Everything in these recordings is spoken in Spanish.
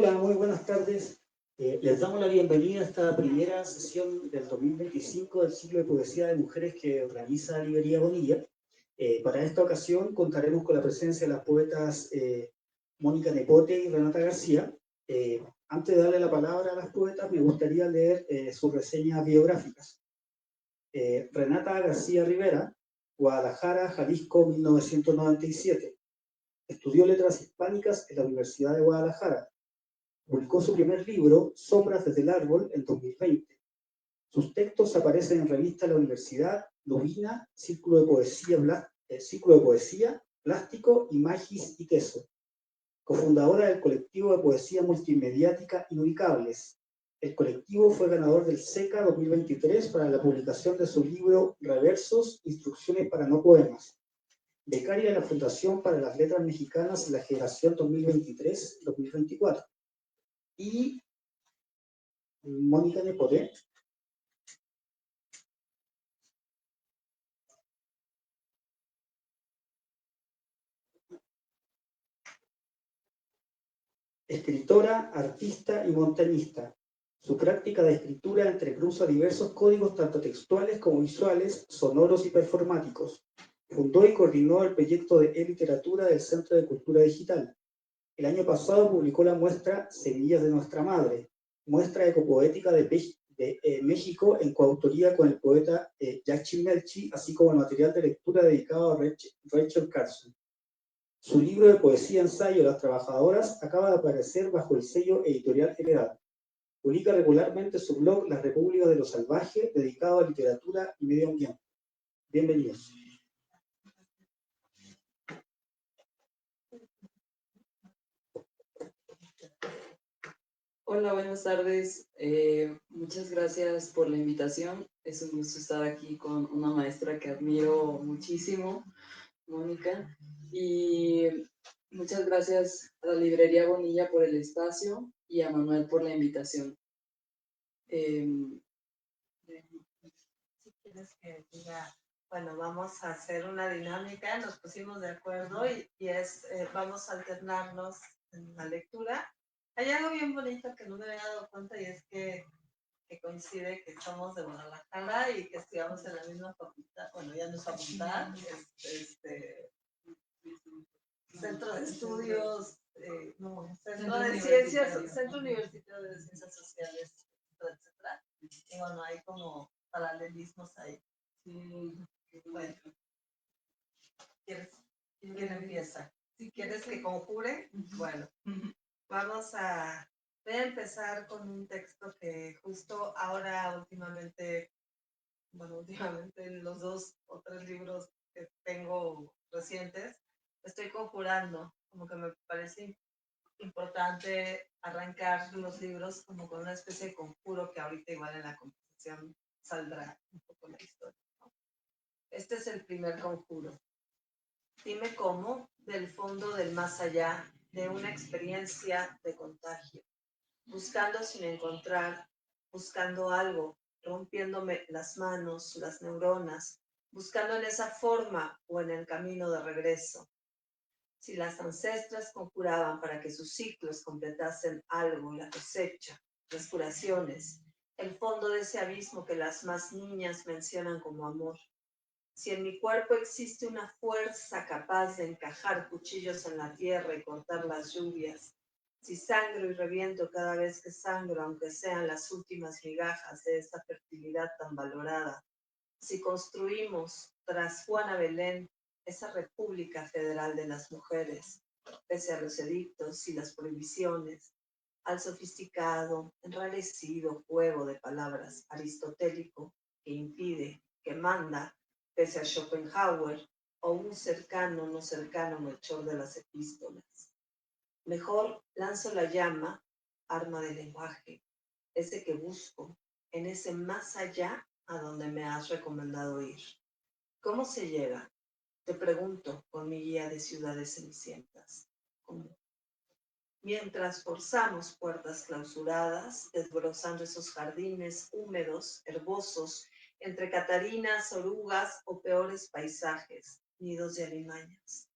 Hola, muy buenas tardes. Les damos la bienvenida a esta primera sesión del 2025 del ciclo de poesía de mujeres que organiza Librería Bonilla. Para esta ocasión contaremos con la presencia de las poetas Mónica Nepote y Renata García. Antes de darle la palabra a las poetas, me gustaría leer sus reseñas biográficas. Renata García Rivera, Guadalajara, Jalisco, 1997. Estudió letras hispánicas en la Universidad de Guadalajara. Publicó su primer libro, Sombras desde el árbol, en 2020. Sus textos aparecen en revistas de la Universidad, Lubina, Círculo de Poesía, Plástico y Magis y Queso. Cofundadora del colectivo de poesía multimediática Inubicables. El colectivo fue ganador del SECA 2023 para la publicación de su libro Reversos, Instrucciones para no poemas. Becaria de la Fundación para las Letras Mexicanas en la generación 2023-2024. Y Mónica Nepote. Escritora, artista y montañista. Su práctica de escritura entrecruza diversos códigos tanto textuales como visuales, sonoros y performáticos. Fundó y coordinó el proyecto de e-literatura del Centro de Cultura Digital. El año pasado publicó la muestra Semillas de Nuestra Madre, muestra ecopoética de México en coautoría con el poeta Jack Melchi, así como el material de lectura dedicado a Rachel Carson. Su libro de poesía-ensayo Las Trabajadoras acaba de aparecer bajo el sello editorial Heredad. Publica regularmente su blog Las Repúblicas de lo Salvaje, dedicado a literatura y medio ambiente. Bienvenidos. Hola, buenas tardes. Muchas gracias por la invitación. Es un gusto estar aquí con una maestra que admiro muchísimo, Mónica. Y muchas gracias a la Librería Bonilla por el espacio y a Manuel por la invitación. Si quieres que diga, bueno, vamos a hacer una dinámica, nos pusimos de acuerdo y vamos a alternarnos en la lectura. Hay algo bien bonito que no me había dado cuenta y es que coincide que somos de Guadalajara y que estudiamos en la misma facultad, bueno, ya no es facultad, Centro de Estudios, Centro de Ciencias, Centro Universitario de Ciencias Sociales, etcétera. Y bueno, hay como paralelismos ahí. Bueno, ¿quién empieza? ¿Quieres que conjure? Bueno, voy a empezar con un texto que justo ahora últimamente en los 2 o 3 libros que tengo recientes, estoy conjurando, como que me parece importante arrancar los libros como con una especie de conjuro que ahorita igual en la conversación saldrá un poco la historia, ¿no? Este es el primer conjuro. Dime cómo, del fondo del más allá, de una experiencia de contagio, buscando sin encontrar, buscando algo, rompiéndome las manos, las neuronas, buscando en esa forma o en el camino de regreso. Si las ancestras conjuraban para que sus ciclos completasen algo, la cosecha, las curaciones, el fondo de ese abismo que las más niñas mencionan como amor. Si en mi cuerpo existe una fuerza capaz de encajar cuchillos en la tierra y cortar las lluvias, si sangro y reviento cada vez que sangro, aunque sean las últimas migajas de esta fertilidad tan valorada, si construimos, tras Juana Belén, esa República Federal de las Mujeres, pese a los edictos y las prohibiciones, al sofisticado, enrarecido juego de palabras aristotélico que impide, que manda, pese a Schopenhauer o un cercano, no cercano Melchor de las epístolas. Mejor lanzo la llama, arma de lenguaje, ese que busco, en ese más allá a donde me has recomendado ir. ¿Cómo se llega? Te pregunto con mi guía de ciudades cenicientas. ¿Cómo? Mientras forzamos puertas clausuradas, desbrozando esos jardines húmedos, herbosos, entre catarinas, orugas o peores paisajes, nidos de alimañas.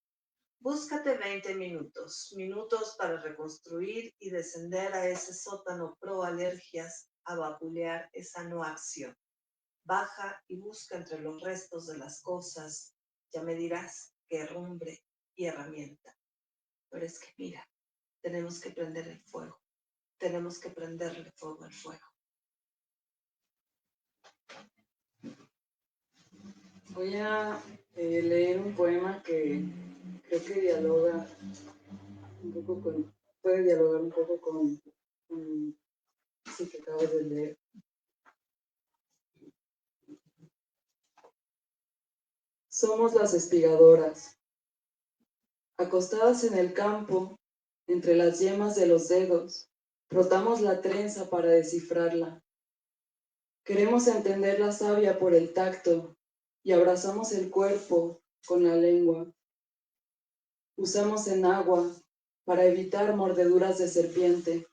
Búscate 20 minutos, minutos para reconstruir y descender a ese sótano pro alergias a vapulear esa no acción. Baja y busca entre los restos de las cosas, ya me dirás qué herrumbre y herramienta. Pero es que mira, tenemos que prender el fuego, tenemos que prenderle fuego al fuego. Voy a leer un poema que creo que dialoga un poco puede dialogar un poco con eso que acabas de leer. Somos las espigadoras, acostadas en el campo, entre las yemas de los dedos, frotamos la trenza para descifrarla. Queremos entender la savia por el tacto y abrazamos el cuerpo con la lengua. Usamos enagua para evitar mordeduras de serpiente.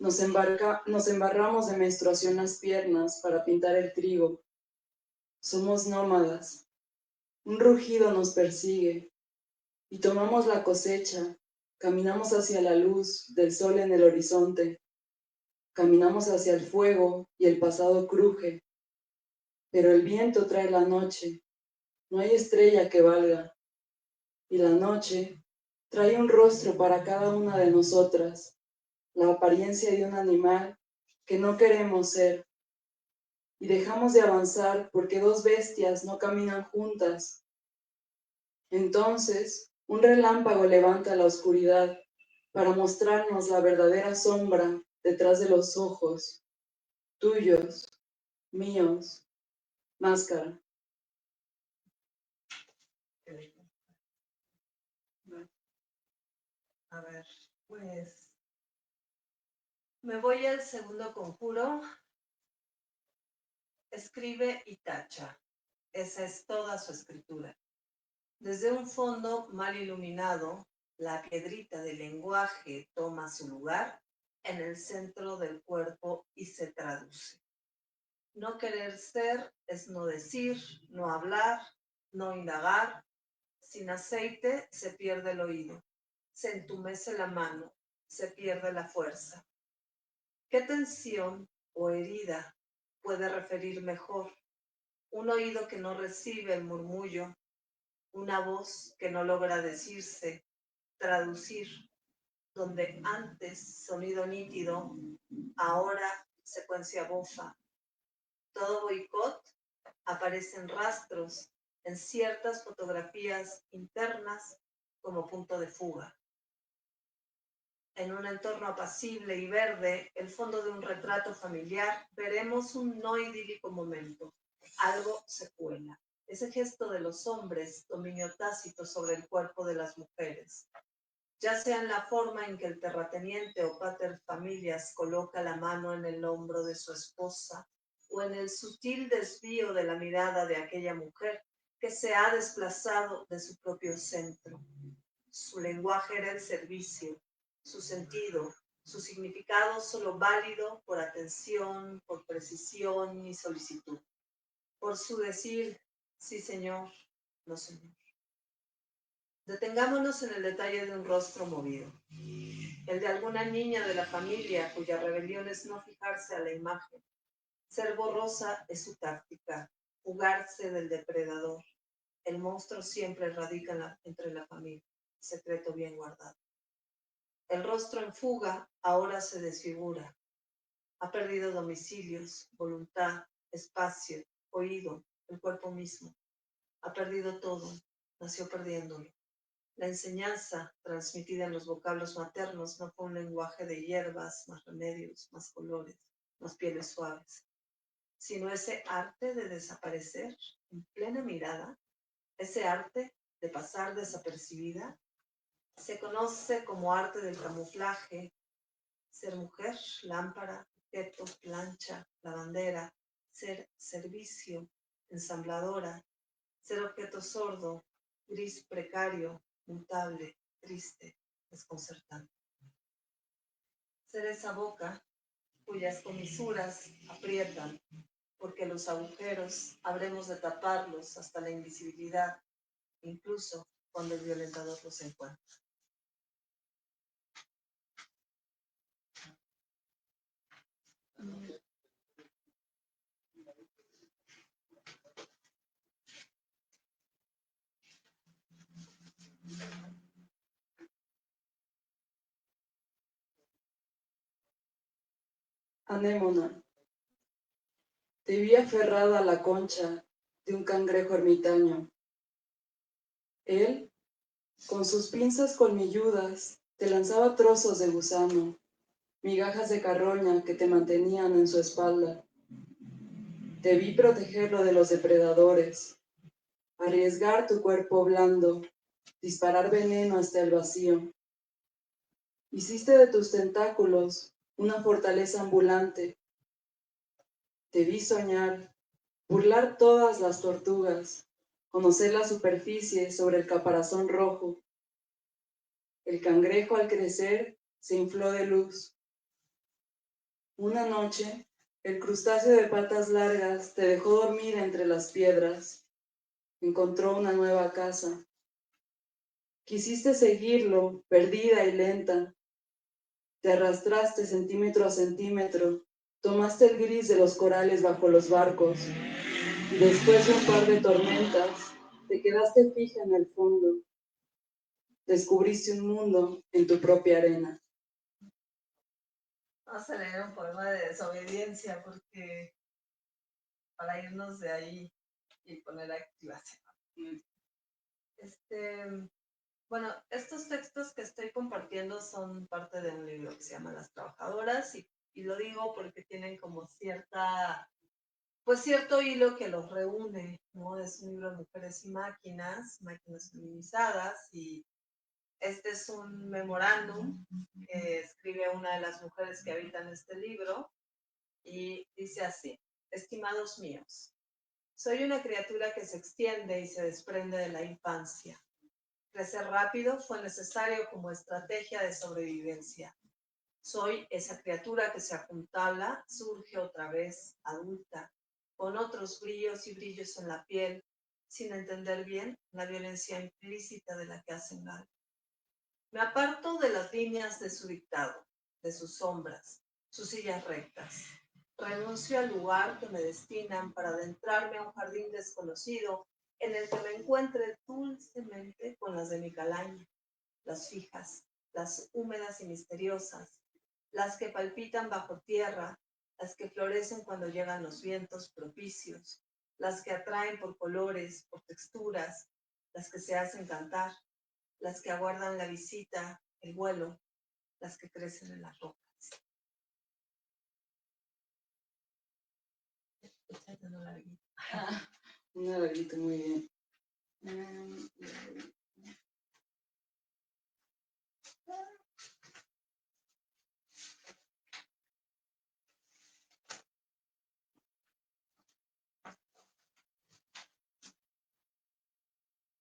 Nos embarramos de menstruación las piernas para pintar el trigo. Somos nómadas. Un rugido nos persigue y tomamos la cosecha. Caminamos hacia la luz del sol en el horizonte. Caminamos hacia el fuego y el pasado cruje. Pero el viento trae la noche. No hay estrella que valga. Y la noche trae un rostro para cada una de nosotras, la apariencia de un animal que no queremos ser. Y dejamos de avanzar porque dos bestias no caminan juntas. Entonces, un relámpago levanta la oscuridad para mostrarnos la verdadera sombra detrás de los ojos, tuyos, míos, máscara. A ver, pues me voy al segundo conjuro. Escribe y tacha. Esa es toda su escritura. Desde un fondo mal iluminado, la piedrita del lenguaje toma su lugar en el centro del cuerpo y se traduce. No querer ser es no decir, no hablar, no indagar. Sin aceite se pierde el oído, se entumece la mano, se pierde la fuerza. ¿Qué tensión o herida puede referir mejor? Un oído que no recibe el murmullo, una voz que no logra decirse, traducir, donde antes sonido nítido, ahora secuencia bofa. Todo boicot aparecen rastros en ciertas fotografías internas como punto de fuga. En un entorno apacible y verde, el fondo de un retrato familiar, veremos un no idílico momento. Algo se cuela. Ese gesto de los hombres, dominio tácito sobre el cuerpo de las mujeres. Ya sea en la forma en que el terrateniente o pater familias coloca la mano en el hombro de su esposa, o en el sutil desvío de la mirada de aquella mujer que se ha desplazado de su propio centro. Su lenguaje era el servicio, su sentido, su significado solo válido por atención, por precisión y solicitud. Por su decir, sí señor, no señor. Detengámonos en el detalle de un rostro movido, el de alguna niña de la familia cuya rebelión es no fijarse a la imagen. Ser borrosa es su táctica, fugarse del depredador. El monstruo siempre radica entre la familia, secreto bien guardado. El rostro en fuga ahora se desfigura. Ha perdido domicilios, voluntad, espacio, oído, el cuerpo mismo. Ha perdido todo, nació perdiéndolo. La enseñanza, transmitida en los vocablos maternos, no fue un lenguaje de hierbas, más remedios, más colores, más pieles suaves, sino ese arte de desaparecer en plena mirada, ese arte de pasar desapercibida, se conoce como arte del camuflaje, ser mujer, lámpara, objeto, plancha, lavandera, ser servicio, ensambladora, ser objeto sordo, gris precario, mutable, triste, desconcertante. Ser esa boca cuyas comisuras aprietan, porque los agujeros habremos de taparlos hasta la invisibilidad, incluso cuando el violentador los encuentra. Anémona, te vi aferrada a la concha de un cangrejo ermitaño. Él, con sus pinzas colmilludas, te lanzaba trozos de gusano, migajas de carroña que te mantenían en su espalda. Te vi protegerlo de los depredadores, arriesgar tu cuerpo blando, disparar veneno hasta el vacío. Hiciste de tus tentáculos una fortaleza ambulante. Te vi soñar, burlar todas las tortugas, conocer la superficie sobre el caparazón rojo. El cangrejo al crecer se infló de luz. Una noche, el crustáceo de patas largas te dejó dormir entre las piedras. Encontró una nueva casa. Quisiste seguirlo, perdida y lenta. Te arrastraste centímetro a centímetro, tomaste el gris de los corales bajo los barcos, y después de un par de tormentas, te quedaste fija en el fondo. Descubriste un mundo en tu propia arena. Vamos a leer un poema de desobediencia porque para irnos de ahí y poner activación. Bueno, estos textos que estoy compartiendo son parte de un libro que se llama Las Trabajadoras y lo digo porque tienen como cierto hilo que los reúne, ¿no? Es un libro de mujeres y máquinas feminizadas, y este es un memorándum que escribe una de las mujeres que habitan este libro y dice así: estimados míos, soy una criatura que se extiende y se desprende de la infancia. Crecer rápido fue necesario como estrategia de sobrevivencia. Soy esa criatura que se apuntabla, surge otra vez, adulta, con otros brillos y brillos en la piel, sin entender bien la violencia implícita de la que hacen gala. Me aparto de las líneas de su dictado, de sus sombras, sus sillas rectas. Renuncio al lugar que me destinan para adentrarme a un jardín desconocido en el que me encuentre dulcemente con las de mi calaña, las fijas, las húmedas y misteriosas, las que palpitan bajo tierra, las que florecen cuando llegan los vientos propicios, las que atraen por colores, por texturas, las que se hacen cantar, las que aguardan la visita, el vuelo, las que crecen en las rocas. Una larguita, muy bien.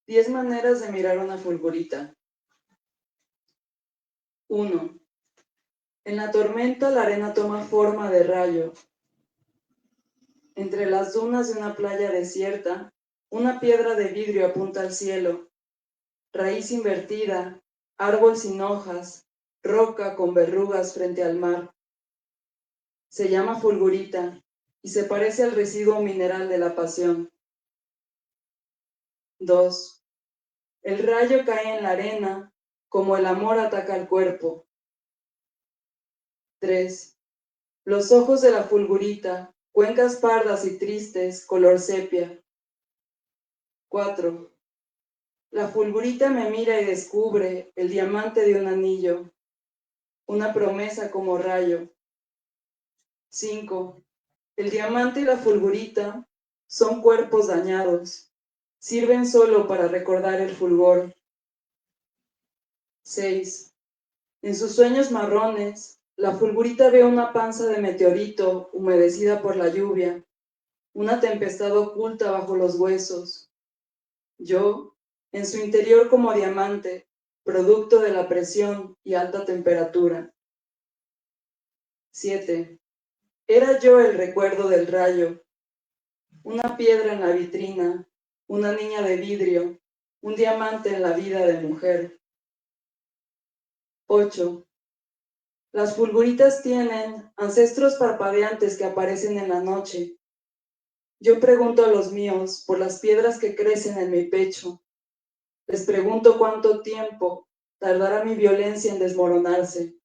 10 maneras de mirar una fulgurita. 1. En la tormenta la arena toma forma de rayo. Entre las dunas de una playa desierta, una piedra de vidrio apunta al cielo. Raíz invertida, árbol sin hojas, roca con verrugas frente al mar. Se llama fulgurita y se parece al residuo mineral de la pasión. 2. El rayo cae en la arena como el amor ataca al cuerpo. 3. Los ojos de la fulgurita, cuencas pardas y tristes, color sepia. 4. La fulgurita me mira y descubre el diamante de un anillo, una promesa como rayo. 5. El diamante y la fulgurita son cuerpos dañados, sirven solo para recordar el fulgor. 6. En sus sueños marrones, la fulgurita ve una panza de meteorito humedecida por la lluvia, una tempestad oculta bajo los huesos. Yo, en su interior como diamante, producto de la presión y alta temperatura. 7. Era yo el recuerdo del rayo, una piedra en la vitrina, una niña de vidrio, un diamante en la vida de mujer. 8. Las fulguritas tienen ancestros parpadeantes que aparecen en la noche. Yo pregunto a los míos por las piedras que crecen en mi pecho. Les pregunto cuánto tiempo tardará mi violencia en desmoronarse.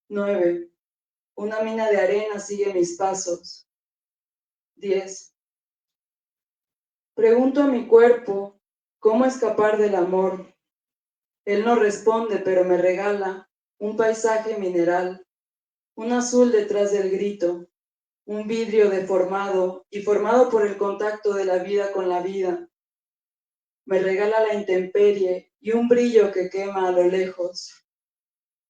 9. Una mina de arena sigue mis pasos. 10. Pregunto a mi cuerpo cómo escapar del amor. Él no responde, pero me regala un paisaje mineral, un azul detrás del grito, un vidrio deformado y formado por el contacto de la vida con la vida. Me regala la intemperie y un brillo que quema a lo lejos.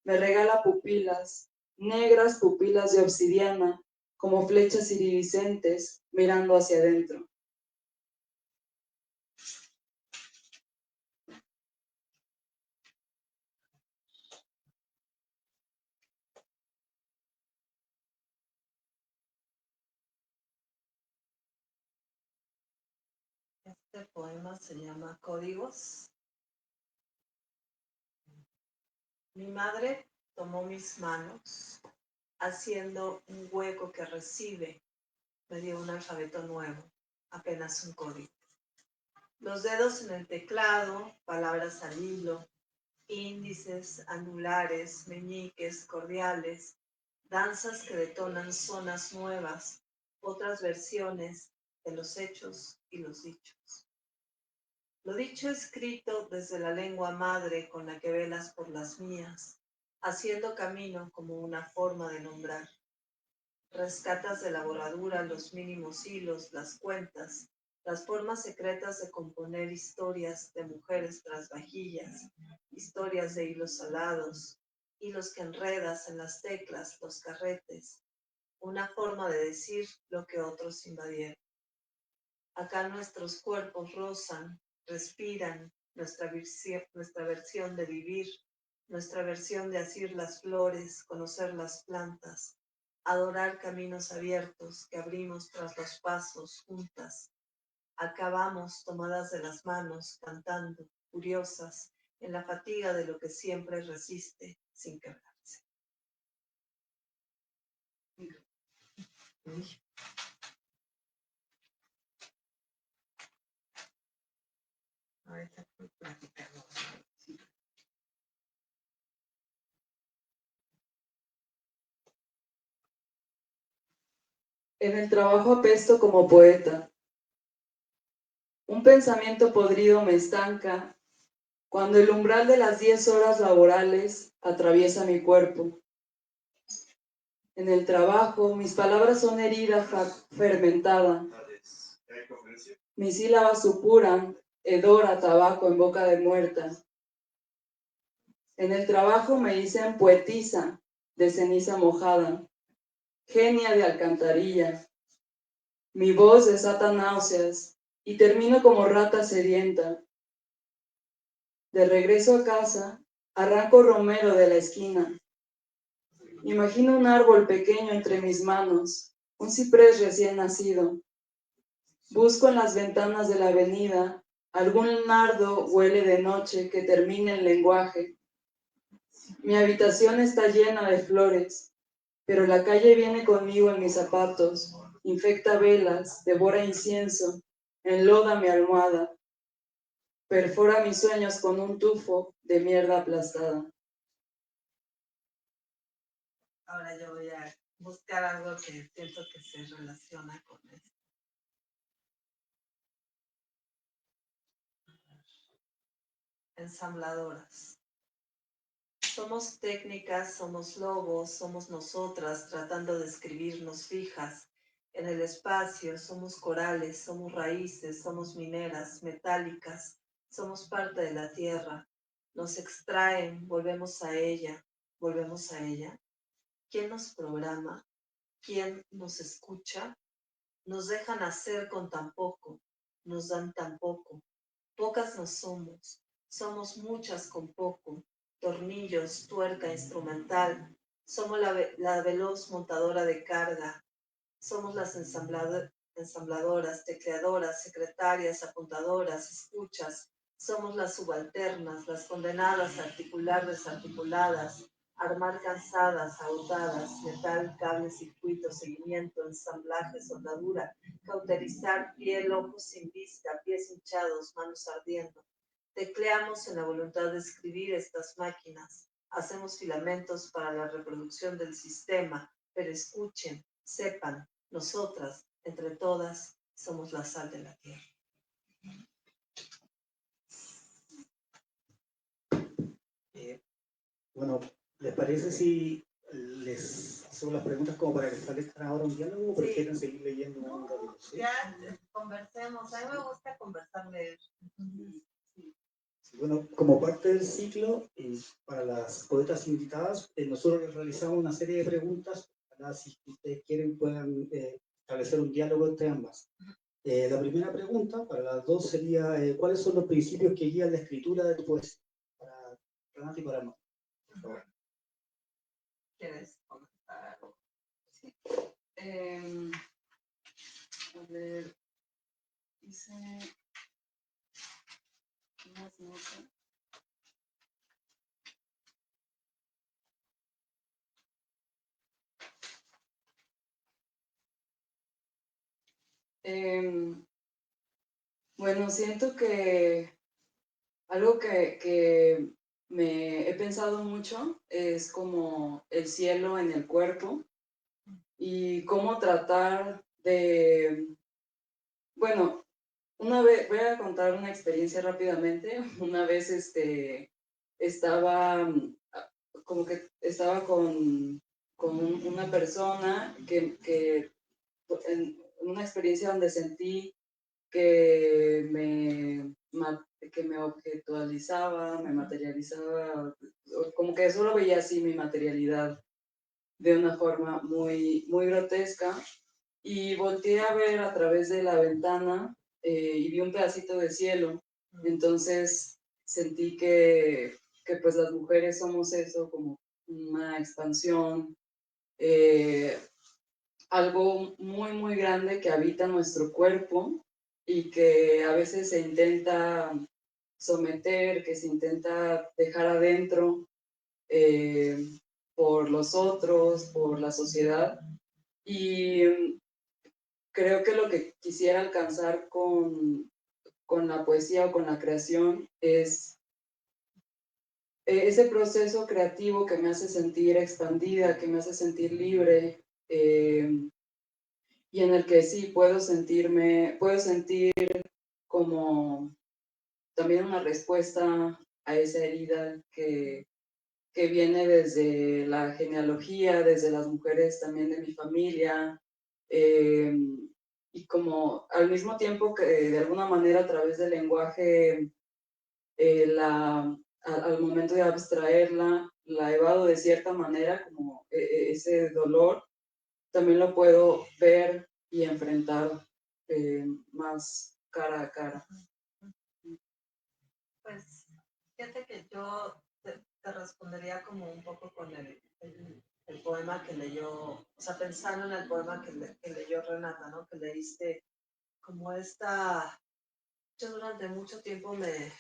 Me regala pupilas, negras pupilas de obsidiana, como flechas iridiscentes mirando hacia adentro. Este poema se llama Códigos. Mi madre tomó mis manos, haciendo un hueco que recibe. Me dio un alfabeto nuevo, apenas un código. Los dedos en el teclado, palabras al hilo, índices, anulares, meñiques, cordiales, danzas que detonan zonas nuevas, otras versiones de los hechos y los dichos. Lo dicho escrito desde la lengua madre con la que velas por las mías, haciendo camino como una forma de nombrar. Rescatas de la borradura los mínimos hilos, las cuentas, las formas secretas de componer historias de mujeres tras vajillas, historias de hilos alados, hilos que enredas en las teclas, los carretes, una forma de decir lo que otros invadieron. Acá nuestros cuerpos rozan, respiran, nuestra versión de vivir, nuestra versión de asir las flores, conocer las plantas, adorar caminos abiertos que abrimos tras los pasos juntas. Acabamos tomadas de las manos, cantando, curiosas, en la fatiga de lo que siempre resiste sin quebrarse. Ahorita platicamos. En el trabajo apesto como poeta. Un pensamiento podrido me estanca cuando el umbral de las 10 horas laborales atraviesa mi cuerpo. En el trabajo, mis palabras son herida fermentada. Mis sílabas supuran hedor a tabaco en boca de muerta. En el trabajo me dicen poetisa de ceniza mojada, genia de alcantarilla. Mi voz desata náuseas y termino como rata sedienta. De regreso a casa, arranco romero de la esquina. Imagino un árbol pequeño entre mis manos, un ciprés recién nacido. Busco en las ventanas de la avenida algún nardo huele de noche que termine el lenguaje. Mi habitación está llena de flores, pero la calle viene conmigo en mis zapatos, infecta velas, devora incienso, enloda mi almohada, perfora mis sueños con un tufo de mierda aplastada. Ahora yo voy a buscar algo que siento que se relaciona con esto. Ensambladoras. Somos técnicas, somos lobos, somos nosotras tratando de escribirnos fijas en el espacio, somos corales, somos raíces, somos mineras, metálicas, somos parte de la tierra. Nos extraen, volvemos a ella, volvemos a ella. ¿Quién nos programa? ¿Quién nos escucha? Nos dejan hacer con tan poco, nos dan tan poco. Pocas no somos, somos muchas con poco. Tornillos, tuerca instrumental, somos la veloz montadora de carga, somos las ensambladoras, tecleadoras, secretarias, apuntadoras, escuchas. Somos las subalternas, las condenadas a articular desarticuladas, armar cansadas, agotadas, metal, cable, circuito, seguimiento, ensamblaje, soldadura, cauterizar, piel, ojos sin vista, pies hinchados, manos ardiendo. Tecleamos en la voluntad de escribir estas máquinas. Hacemos filamentos para la reproducción del sistema, pero escuchen, sepan, nosotras, entre todas, somos la sal de la tierra. Bueno, ¿les parece si les hacemos las preguntas como para que establezcan ahora un diálogo o Sí. prefieren seguir leyendo un No, ratito? ¿Sí? ya conversemos. A mí me gusta conversar, leer. Bueno, como parte del ciclo, para las poetas invitadas, nosotros les realizamos una serie de preguntas para si ustedes quieren puedan establecer un diálogo entre ambas. La primera pregunta para las dos sería, ¿cuáles son los principios que guían la escritura de tu poesía? Para Renata y para Mar, por favor. ¿Quieres comentar? Sí. A ver, hice unas notas. Bueno, siento que algo que me he pensado mucho es como el cielo en el cuerpo y cómo tratar de, bueno, una vez, voy a contar una experiencia rápidamente. Una vez estaba, como que estaba con una persona que en una experiencia donde sentí que me objetualizaba, me materializaba, como que solo veía así mi materialidad de una forma muy, muy grotesca. Y volteé a ver a través de la ventana y vi un pedacito de cielo. Entonces sentí que pues las mujeres somos eso, como una expansión, algo muy, muy grande que habita nuestro cuerpo y que a veces se intenta someter, que se intenta dejar adentro por los otros, por la sociedad. Y creo que lo que quisiera alcanzar con la poesía o con la creación es ese proceso creativo que me hace sentir expandida, que me hace sentir libre, y en el que sí puedo sentir como también una respuesta a esa herida que viene desde la genealogía, desde las mujeres también de mi familia, y como al mismo tiempo que de alguna manera a través del lenguaje, al momento de abstraerla, la evado de cierta manera, como ese dolor, también lo puedo ver y enfrentar más cara a cara. Pues fíjate que yo te respondería como un poco con el poema que leyó, o sea, pensando en el poema que leyó Renata, ¿no? Que leíste como esta, yo durante mucho tiempo me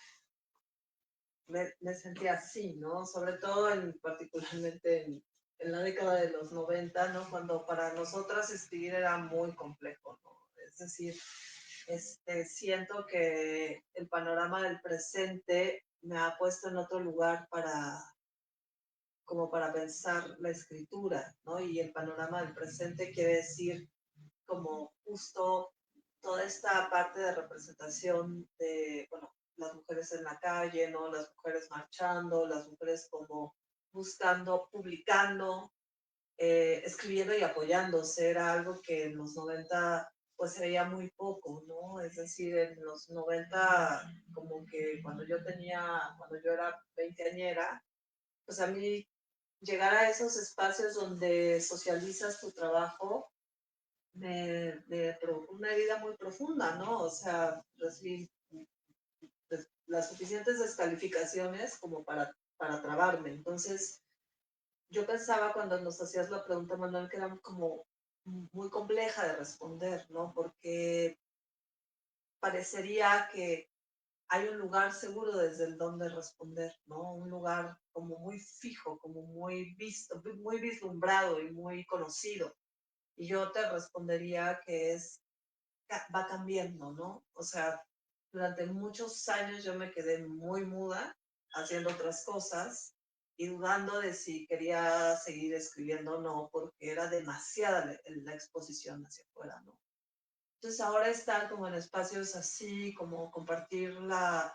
sentía así, ¿no? Sobre todo particularmente en la década de los 90, ¿no? Cuando para nosotras escribir era muy complejo, ¿no? Es decir, siento que el panorama del presente me ha puesto en otro lugar como para pensar la escritura, ¿no? Y el panorama del presente quiere decir como justo toda esta parte de representación de, bueno, las mujeres en la calle, ¿no? Las mujeres marchando, las mujeres como buscando, publicando, escribiendo y apoyándose. Era algo que en los 90 pues se veía muy poco, ¿no? Es decir, en los 90 como que cuando yo era veinteañera, pues a mí llegar a esos espacios donde socializas tu trabajo me provocó una herida muy profunda, ¿no? O sea, recibí las suficientes descalificaciones como para trabarme. Entonces, yo pensaba cuando nos hacías la pregunta, Manuel, que era como muy compleja de responder, ¿no? Porque parecería que hay un lugar seguro desde el donde responder, ¿no? Un lugar como muy fijo, como muy visto, muy vislumbrado y muy conocido. Y yo te respondería que va cambiando, ¿no? O sea, durante muchos años yo me quedé muy muda, haciendo otras cosas y dudando de si quería seguir escribiendo o no, porque era demasiada la exposición hacia afuera, ¿no? Entonces ahora estar como en espacios así, como compartir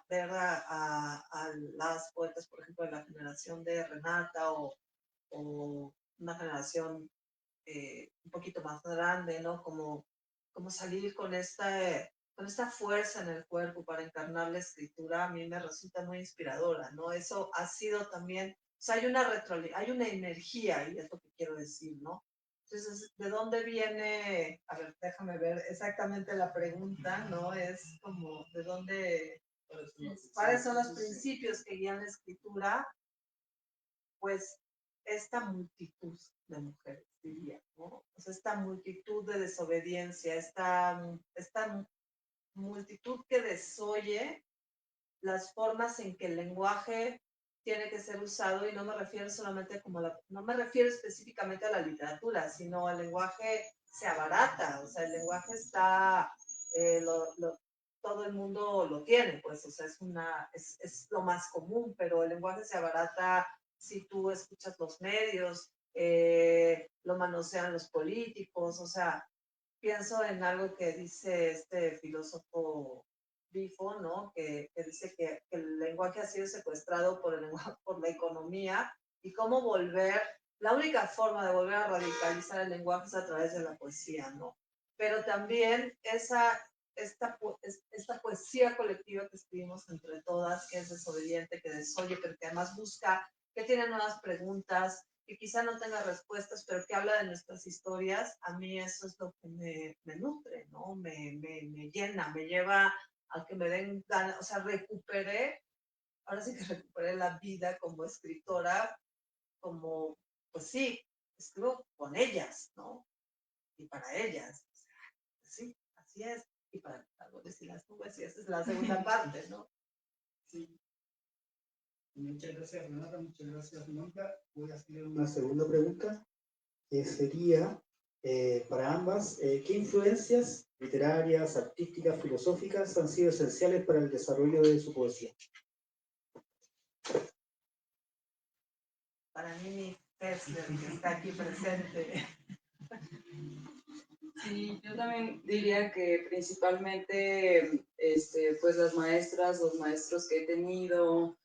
ver a las poetas, por ejemplo, de la generación de Renata o una generación un poquito más grande, ¿no? Como salir con esta fuerza en el cuerpo para encarnar la escritura, a mí me resulta muy inspiradora, ¿no? Eso ha sido también, o sea, hay una energía, y es lo que quiero decir, ¿no? Entonces, ¿de dónde viene? A ver, déjame ver exactamente la pregunta, ¿no? Es como, ¿de dónde? ¿Cuáles son los principios que guían la escritura? Pues esta multitud de mujeres, diría, ¿no? O sea, esta multitud de desobediencia, esta multitud que desoye las formas en que el lenguaje tiene que ser usado, y no me refiero solamente no me refiero específicamente a la literatura, sino al lenguaje se abarata, o sea, el lenguaje está, todo el mundo lo tiene, pues, o sea, es lo más común, pero el lenguaje se abarata si tú escuchas los medios, lo manosean los políticos, o sea, pienso en algo que dice este filósofo Bifo, ¿no? Que dice que el lenguaje ha sido secuestrado por, por la economía, y cómo la única forma de volver a radicalizar el lenguaje es a través de la poesía, ¿no? Pero también esta poesía colectiva que escribimos entre todas, que es desobediente, que desoye, pero que además busca, que tiene nuevas preguntas, que quizá no tenga respuestas, pero que habla de nuestras historias, a mí eso es lo que me nutre, ¿no? Me llena, me lleva a que me den ganas, o sea, ahora sí que recuperé la vida como escritora, como, pues sí, escribo con ellas, ¿no? Y para ellas, o sea, pues sí, así es. Y para los árboles y las nubes, y esa es la segunda parte, ¿no? Sí. Muchas gracias, Renata. Muchas gracias, Mónica. Voy a hacer una segunda pregunta, que sería para ambas, ¿qué influencias literarias, artísticas, filosóficas han sido esenciales para el desarrollo de su poesía? Para mí, mi Tesler, que está aquí presente. Sí, yo también diría que principalmente, pues las maestras, los maestros que he tenido,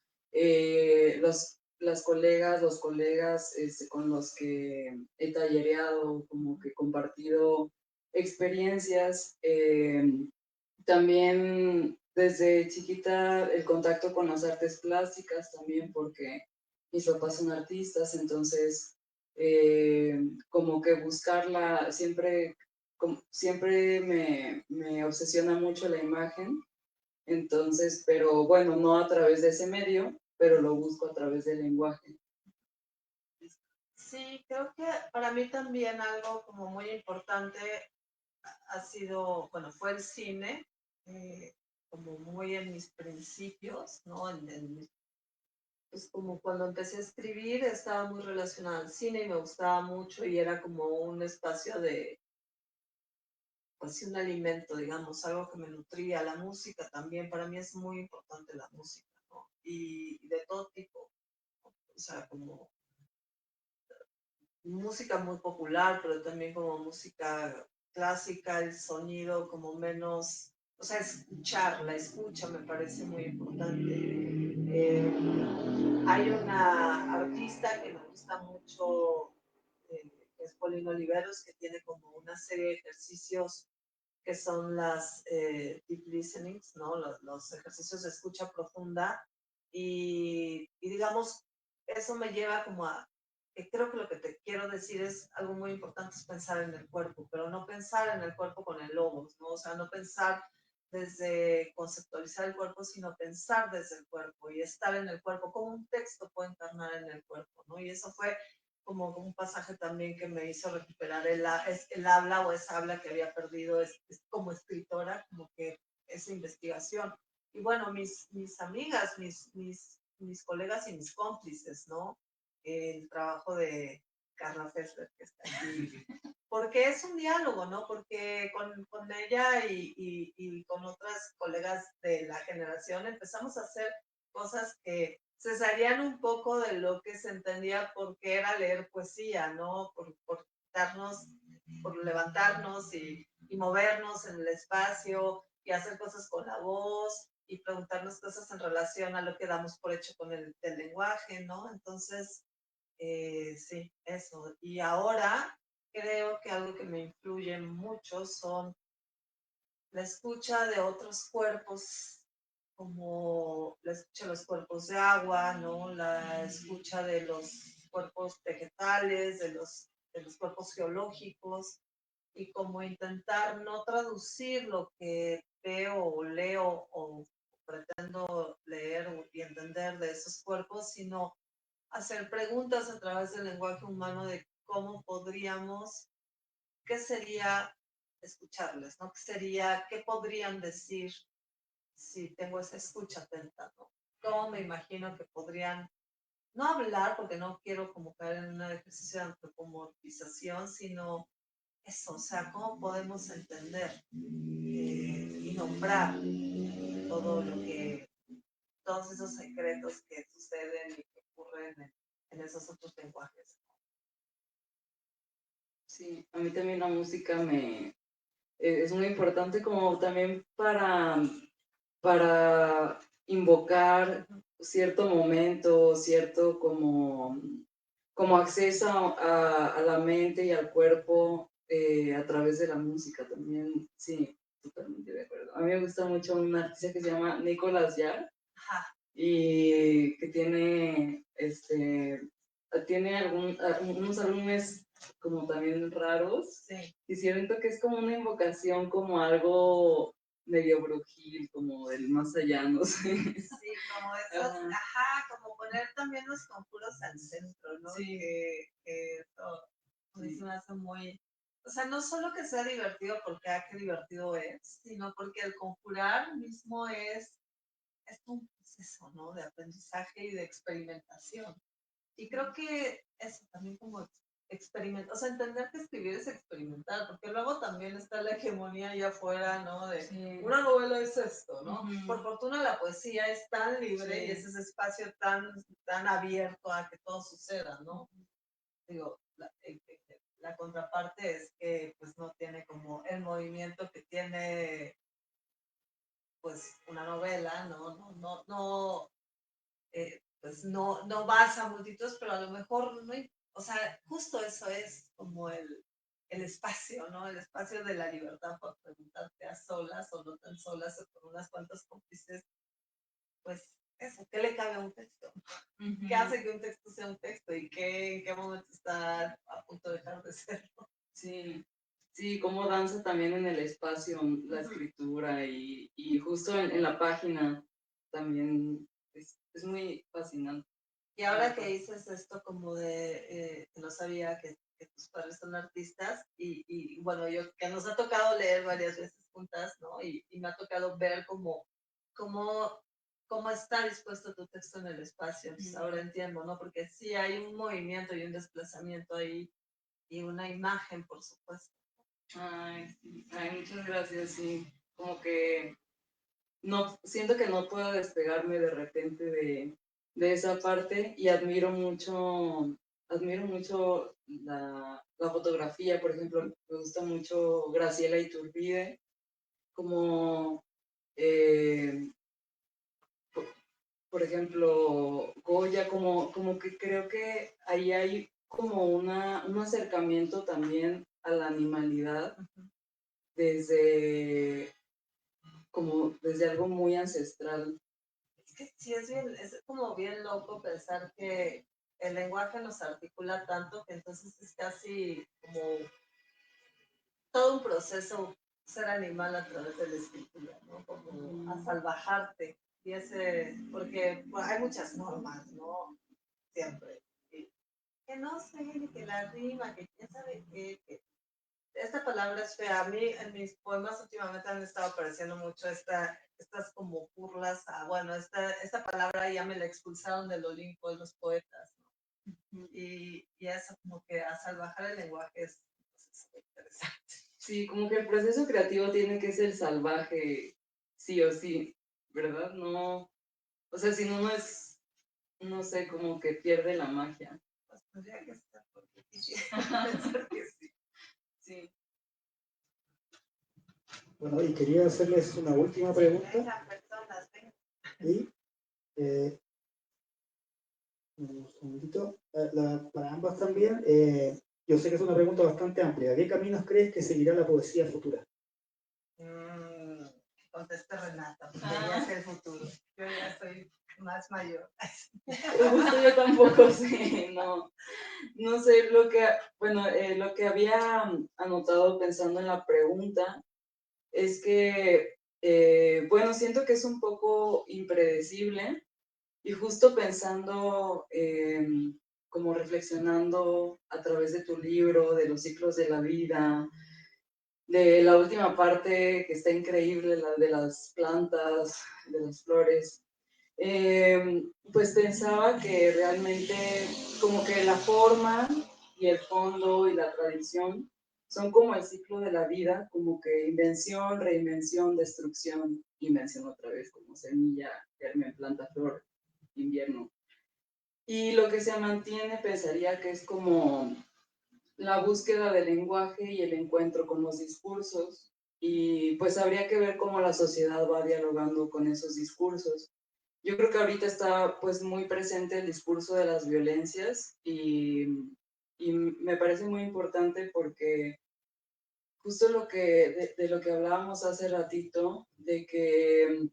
las colegas, los colegas con los que he tallereado, como que he compartido experiencias. También desde chiquita el contacto con las artes plásticas también, porque mis papás son artistas, entonces como que buscarla siempre siempre me obsesiona mucho la imagen, entonces, pero bueno, no a través de ese medio, pero lo busco a través del lenguaje. Sí, creo que para mí también algo como muy importante ha sido, bueno, fue el cine, como muy en mis principios, ¿no? Pues como cuando empecé a escribir estaba muy relacionada al cine y me gustaba mucho, y era como un espacio de, pues sí, un alimento, digamos, algo que me nutría. La música también, para mí es muy importante la música, ¿no? Y de todo tipo, o sea, como música muy popular, pero también como música clásica, el sonido como menos, o sea, la escucha me parece muy importante. Hay una artista que me gusta mucho, que es Paulina Oliveros, que tiene como una serie de ejercicios que son las deep listenings, ¿no? Los ejercicios de escucha profunda, y digamos, eso me lleva como a, que creo que lo que te quiero decir es algo muy importante, es pensar en el cuerpo, pero no pensar en el cuerpo con el logos, ¿no? O sea, no pensar desde conceptualizar el cuerpo, sino pensar desde el cuerpo y estar en el cuerpo, como un texto puede encarnar en el cuerpo, ¿no? Y eso fue como un pasaje también que me hizo recuperar el habla o esa habla que había perdido es como escritora, como que esa investigación. Y bueno, mis amigas, mis colegas y mis cómplices, ¿no? El trabajo de Carla Fessler, que está aquí, porque es un diálogo, ¿no? Porque con ella y con otras colegas de la generación empezamos a hacer cosas que se salían un poco de lo que se entendía porque era leer poesía, ¿no? Por darnos, por levantarnos y movernos en el espacio y hacer cosas con la voz y preguntarnos cosas en relación a lo que damos por hecho con el lenguaje, ¿no? Entonces, sí, eso. Y ahora creo que algo que me influye mucho son la escucha de otros cuerpos, como la escucha de los cuerpos de agua, ¿no? La escucha de los cuerpos vegetales, de los cuerpos geológicos, y como intentar no traducir lo que veo o leo o pretendo leer y entender de esos cuerpos, sino hacer preguntas a través del lenguaje humano de cómo podríamos, qué sería escucharles, ¿no? ¿Qué sería, qué podrían decir si tengo esa escucha atenta, ¿no? ¿Cómo me imagino que podrían, no hablar, porque no quiero como caer en un ejercicio de antropomorfización, sino eso, o sea, cómo podemos entender y nombrar todo lo que, todos esos secretos que suceden y que ocurren en esos otros lenguajes. Sí, a mí también la música es muy importante como también para invocar cierto momento, cierto como acceso a la mente y al cuerpo a través de la música también. Sí, totalmente de acuerdo. A mí me gusta mucho un artista que se llama Nicolas Jarre y que tiene unos álbumes como también raros. Sí. Y siento que es como una invocación, como algo medio brujil, como del más allá, no sé. Sí, como esos, como poner también los conjuros al centro, ¿no? Sí. Que eso Sí. se me hace muy, o sea, no solo que sea divertido porque qué divertido es, sino porque el conjurar mismo es un proceso, ¿no? De aprendizaje y de experimentación. Y creo que eso también como experimentar, o sea, entender que escribir es experimentar, porque luego también está la hegemonía allá afuera, ¿no? De una novela es esto, ¿no? Por fortuna la poesía es tan libre y es ese espacio tan abierto a que todo suceda, ¿no? Digo, la contraparte es que pues no tiene como el movimiento que tiene pues una novela, pues no vas a multitudes, pero a lo mejor no, o sea, justo eso es como el espacio, ¿no? El espacio de la libertad para preguntarte a solas o no tan solas o con unas cuantas cómplices, pues eso, ¿qué le cabe a un texto? ¿Qué hace que un texto sea un texto y en qué momento está a punto de dejar de serlo? Sí, sí, cómo danza también en el espacio la escritura y justo en la página también es muy fascinante. Y ahora que dices esto como de, no sabía que tus padres son artistas y bueno, yo que nos ha tocado leer varias veces juntas, ¿no? Y me ha tocado ver cómo está dispuesto tu texto en el espacio. Entonces ahora entiendo, ¿no? Porque sí hay un movimiento y un desplazamiento ahí y una imagen, por supuesto. Ay, sí. Ay, muchas gracias, sí. Como que no, siento que no puedo despegarme de repente de esa parte y admiro mucho la fotografía, por ejemplo, me gusta mucho Graciela Iturbide, como, eh, por ejemplo, Goya, como que creo que ahí hay como un acercamiento también a la animalidad desde algo muy ancestral. Es que sí es como bien loco pensar que el lenguaje nos articula tanto que entonces es casi como todo un proceso ser animal a través de la escritura, ¿no? Como a salvajarte. Porque hay muchas normas, ¿no? Siempre. que no sé, ni que la rima, que quién sabe qué, que esta palabra es fea. A mí en mis poemas últimamente han estado apareciendo mucho estas como burlas a, bueno, esta palabra ya me la expulsaron del Olimpo de los poetas, ¿no? Y eso como que a salvajar el lenguaje es interesante. Sí, como que el proceso creativo tiene que ser salvaje, sí o sí, ¿verdad? No, o sea, si no, no es, no sé, como que pierde la magia. Pues tendría que estar porque pensar que sí. Sí. Bueno, y quería hacerles una última pregunta. Venga, personas, venga. Y, un segundito, para ambas también. Yo sé que es una pregunta bastante amplia. ¿Qué caminos crees que seguirá la poesía futura? Conteste Renata, porque ella es el futuro. Yo ya soy más mayor. Justo yo tampoco sé, no sé lo que, bueno, lo que había anotado pensando en la pregunta es que, bueno, siento que es un poco impredecible y justo pensando, como reflexionando a través de tu libro, de los ciclos de la vida, de la última parte que está increíble, la de las plantas, de las flores, pues pensaba que realmente como que la forma y el fondo y la tradición son como el ciclo de la vida, como que invención, reinvención, destrucción, invención otra vez, como semilla, germen, planta, flor, invierno. Y lo que se mantiene pensaría que es como la búsqueda del lenguaje y el encuentro con los discursos. Y pues habría que ver cómo la sociedad va dialogando con esos discursos. Yo creo que ahorita está pues muy presente el discurso de las violencias y me parece muy importante porque justo de lo que hablábamos hace ratito, de que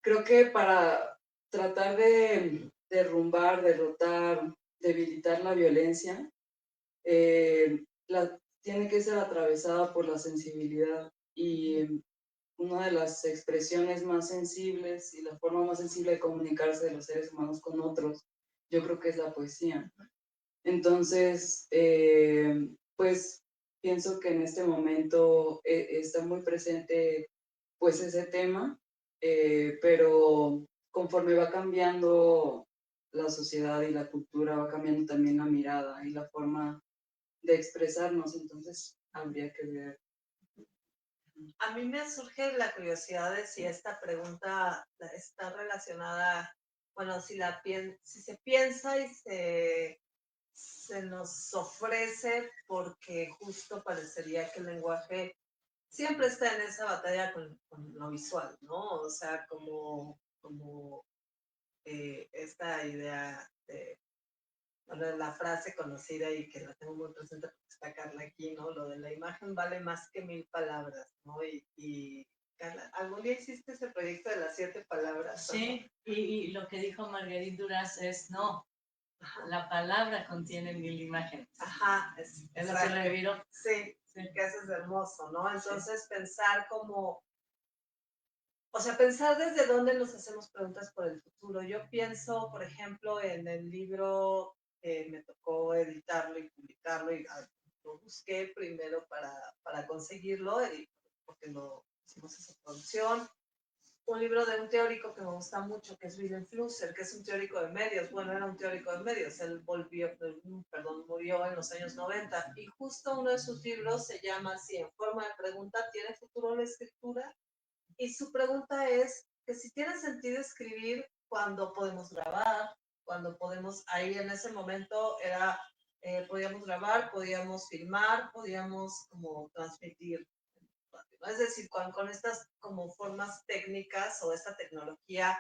creo que para tratar de derrumbar, derrotar, debilitar la violencia, tiene que ser atravesada por la sensibilidad y una de las expresiones más sensibles y la forma más sensible de comunicarse de los seres humanos con otros, yo creo que es la poesía. Entonces, pues pienso que en este momento está muy presente pues ese tema, pero conforme va cambiando la sociedad y la cultura, va cambiando también la mirada y la forma de expresarnos, entonces habría que ver. A mí me surge la curiosidad de si esta pregunta está relacionada, bueno, si se piensa y se nos ofrece porque justo parecería que el lenguaje siempre está en esa batalla con lo visual, ¿no? O sea, como esta idea de, bueno, la frase conocida y que la tengo muy presente porque está Carla aquí, ¿no? Lo de la imagen vale más que 1000 palabras, ¿no? Y Carla, ¿algún día hiciste ese proyecto de las 7 palabras? Sí, y lo que dijo Marguerite Duras es no, la palabra contiene 1000 imágenes. Ajá, Es lo que le viró. Sí, sí, que eso es hermoso, ¿no? Entonces sí. Pensar como, o sea, pensar desde dónde nos hacemos preguntas por el futuro. Yo pienso, por ejemplo, en el libro, me tocó editarlo y publicarlo y lo busqué primero para conseguirlo, porque no hicimos esa producción. Un libro de un teórico que me gusta mucho, que es Wilhelm Flusser, que es un teórico de medios. Bueno, era un teórico de medios. Él murió en los años 90. Y justo uno de sus libros se llama así, en forma de pregunta, ¿tiene futuro la escritura? Y su pregunta es que si tiene sentido escribir cuando podemos grabar, cuando podemos, ahí en ese momento era, podíamos grabar, podíamos filmar, podíamos como transmitir. Es decir, con estas como formas técnicas o esta tecnología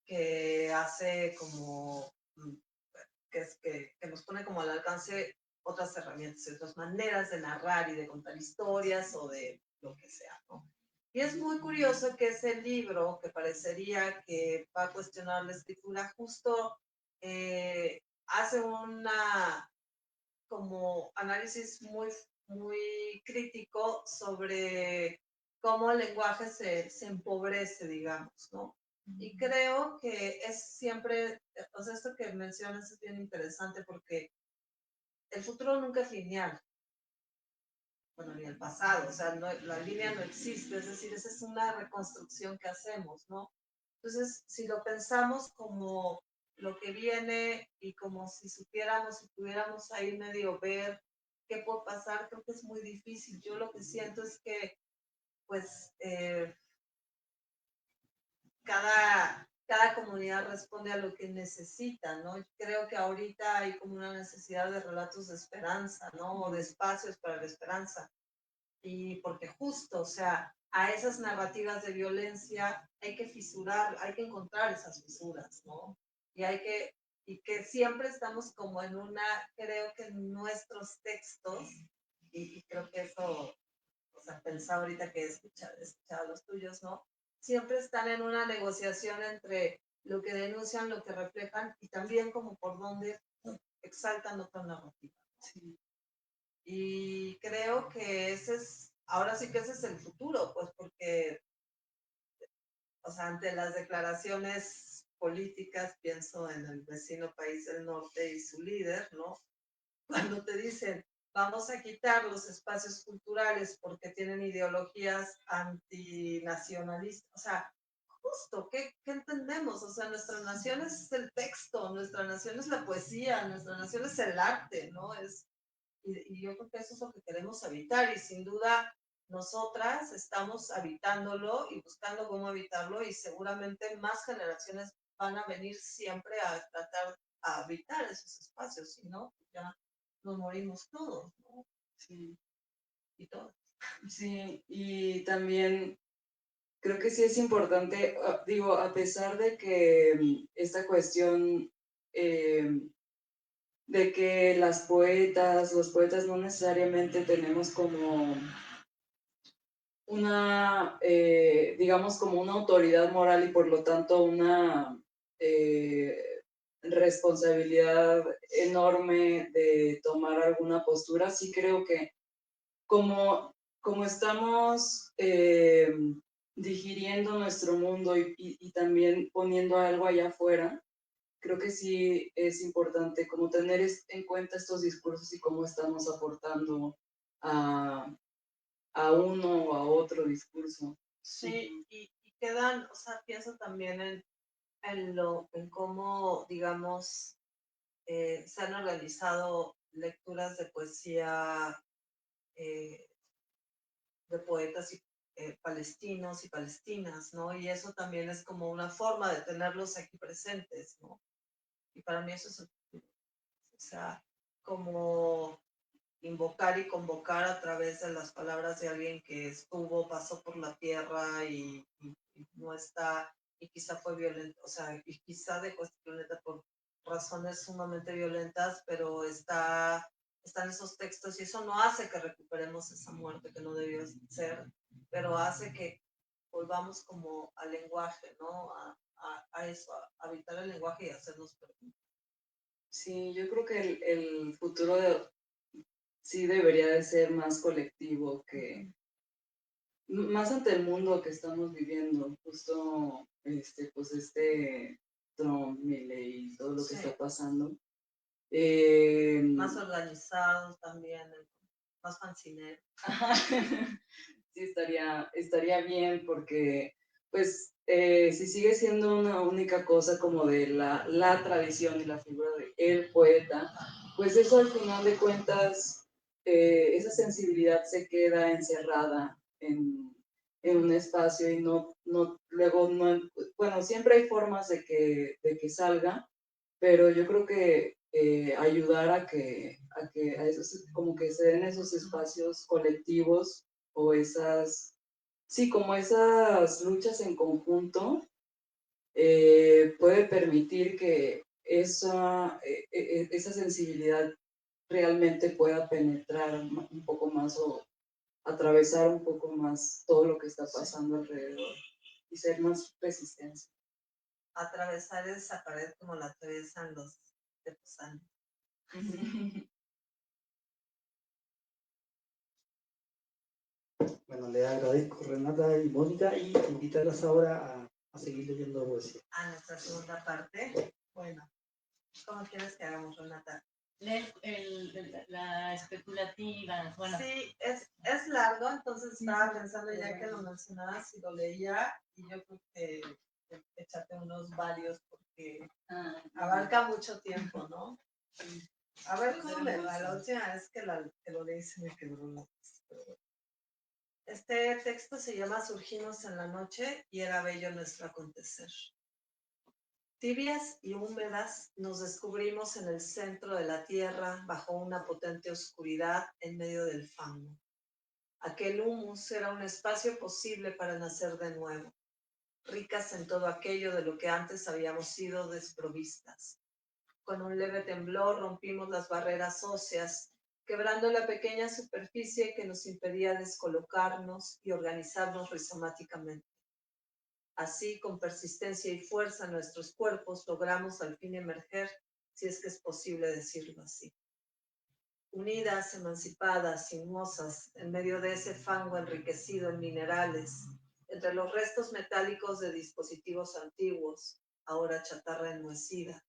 que hace como, que nos pone como al alcance otras herramientas, otras maneras de narrar y de contar historias o de lo que sea, ¿no? Y es muy curioso que ese libro, que parecería que va a cuestionar la escritura, justo hace una como análisis muy crítico sobre cómo el lenguaje se empobrece, digamos, ¿no? Y creo que es siempre, o sea, esto que mencionas es bien interesante porque el futuro nunca es lineal. Bueno, ni el pasado, o sea, la línea no existe, es decir, esa es una reconstrucción que hacemos, ¿no? Entonces, si lo pensamos como lo que viene y como si supiéramos, si pudiéramos ahí medio ver qué puede pasar, creo que es muy difícil. Yo lo que siento es que, pues, cada comunidad responde a lo que necesita, ¿no? Yo creo que ahorita hay como una necesidad de relatos de esperanza, ¿no? O de espacios para la esperanza. Y porque justo, o sea, a esas narrativas de violencia hay que fisurar, hay que encontrar esas fisuras, ¿no? Y que siempre estamos como en una, creo que en nuestros textos, y creo que eso, o sea, pensaba ahorita que he escuchado los tuyos, ¿no? Siempre están en una negociación entre lo que denuncian, lo que reflejan, y también como por donde exaltan otra narrativa. Sí. Y creo que ahora sí que ese es el futuro, pues porque, o sea, ante las declaraciones políticas, pienso en el vecino país del norte y su líder, ¿no? Cuando te dicen, vamos a quitar los espacios culturales porque tienen ideologías antinacionalistas, o sea, justo, ¿qué entendemos? O sea, nuestra nación es el texto, nuestra nación es la poesía, nuestra nación es el arte, ¿no? Y yo creo que eso es lo que queremos habitar y sin duda nosotras estamos habitándolo y buscando cómo habitarlo y seguramente más generaciones van a venir siempre a tratar a habitar esos espacios, si no, ya nos morimos todos, ¿no? Sí. Y todos. Sí, y también creo que sí es importante, digo, a pesar de que esta cuestión de que los poetas no necesariamente tenemos como una, digamos, como una autoridad moral y por lo tanto una responsabilidad enorme de tomar alguna postura, sí creo que como estamos digiriendo nuestro mundo y también poniendo algo allá afuera, creo que sí es importante como tener en cuenta estos discursos y cómo estamos aportando a uno o a otro discurso. Sí, y quedan, o sea, pienso también en cómo, digamos, se han organizado lecturas de poesía de poetas palestinos y palestinas, ¿no? Y eso también es como una forma de tenerlos aquí presentes, ¿no? Y para mí eso es, o sea, como invocar y convocar a través de las palabras de alguien que estuvo, pasó por la tierra y no está, y quizá fue violento, o sea, y quizá dejó este planeta por razones sumamente violentas, pero están esos textos y eso no hace que recuperemos esa muerte que no debió ser, pero hace que volvamos como al lenguaje, ¿no? A eso, a habitar el lenguaje y hacernos preguntas. Sí, yo creo que el futuro sí debería de ser más colectivo, que más ante el mundo que estamos viviendo, justo Trump, Milei y todo lo que Sí. está pasando. Más organizados también, más fancinero. Sí, estaría bien porque, pues, si sigue siendo una única cosa como de la tradición y la figura de el poeta, pues eso al final de cuentas, esa sensibilidad se queda encerrada en un espacio y luego no, bueno, siempre hay formas de que salga, pero yo creo que ayudar a esos, como que se den esos espacios colectivos o sí, como esas luchas en conjunto, puede permitir que esa sensibilidad realmente pueda penetrar un poco más o atravesar un poco más todo lo que está pasando alrededor y ser más resistente. Atravesar esa pared como la atraviesan los teposanos. Bueno, le agradezco Renata y Mónica y invitarlas ahora a seguir leyendo poesía. A nuestra segunda parte. Bueno, ¿cómo quieres que hagamos, Renata? la especulativa. Bueno, Sí, es largo, entonces estaba pensando ya que lo mencionabas y lo leía, y yo creo que échate unos varios porque abarca mucho tiempo, ¿no? A ver cómo me va. La última vez que lo leí se me quebró la voz. Este texto se llama Surgimos en la noche y era bello nuestro acontecer. Tibias y húmedas nos descubrimos en el centro de la tierra bajo una potente oscuridad en medio del fango. Aquel humus era un espacio posible para nacer de nuevo, ricas en todo aquello de lo que antes habíamos sido desprovistas. Con un leve temblor rompimos las barreras óseas, quebrando la pequeña superficie que nos impedía descolocarnos y organizarnos rizomáticamente. Así, con persistencia y fuerza, nuestros cuerpos logramos al fin emerger, si es que es posible decirlo así. Unidas, emancipadas, sinuosas, en medio de ese fango enriquecido en minerales, entre los restos metálicos de dispositivos antiguos, ahora chatarra enmohecida,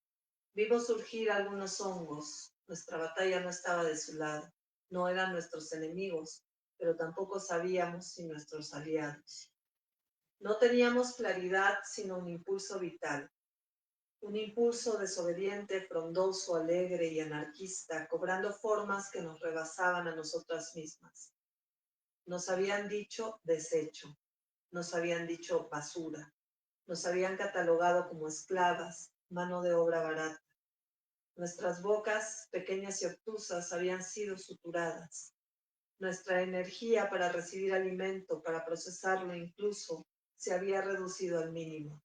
vimos surgir algunos hongos. Nuestra batalla no estaba de su lado, no eran nuestros enemigos, pero tampoco sabíamos si nuestros aliados. No teníamos claridad, sino un impulso vital. Un impulso desobediente, frondoso, alegre y anarquista, cobrando formas que nos rebasaban a nosotras mismas. Nos habían dicho desecho, nos habían dicho basura, nos habían catalogado como esclavas, mano de obra barata. Nuestras bocas, pequeñas y obtusas, habían sido suturadas. Nuestra energía para recibir alimento, para procesarlo incluso, se había reducido al mínimo.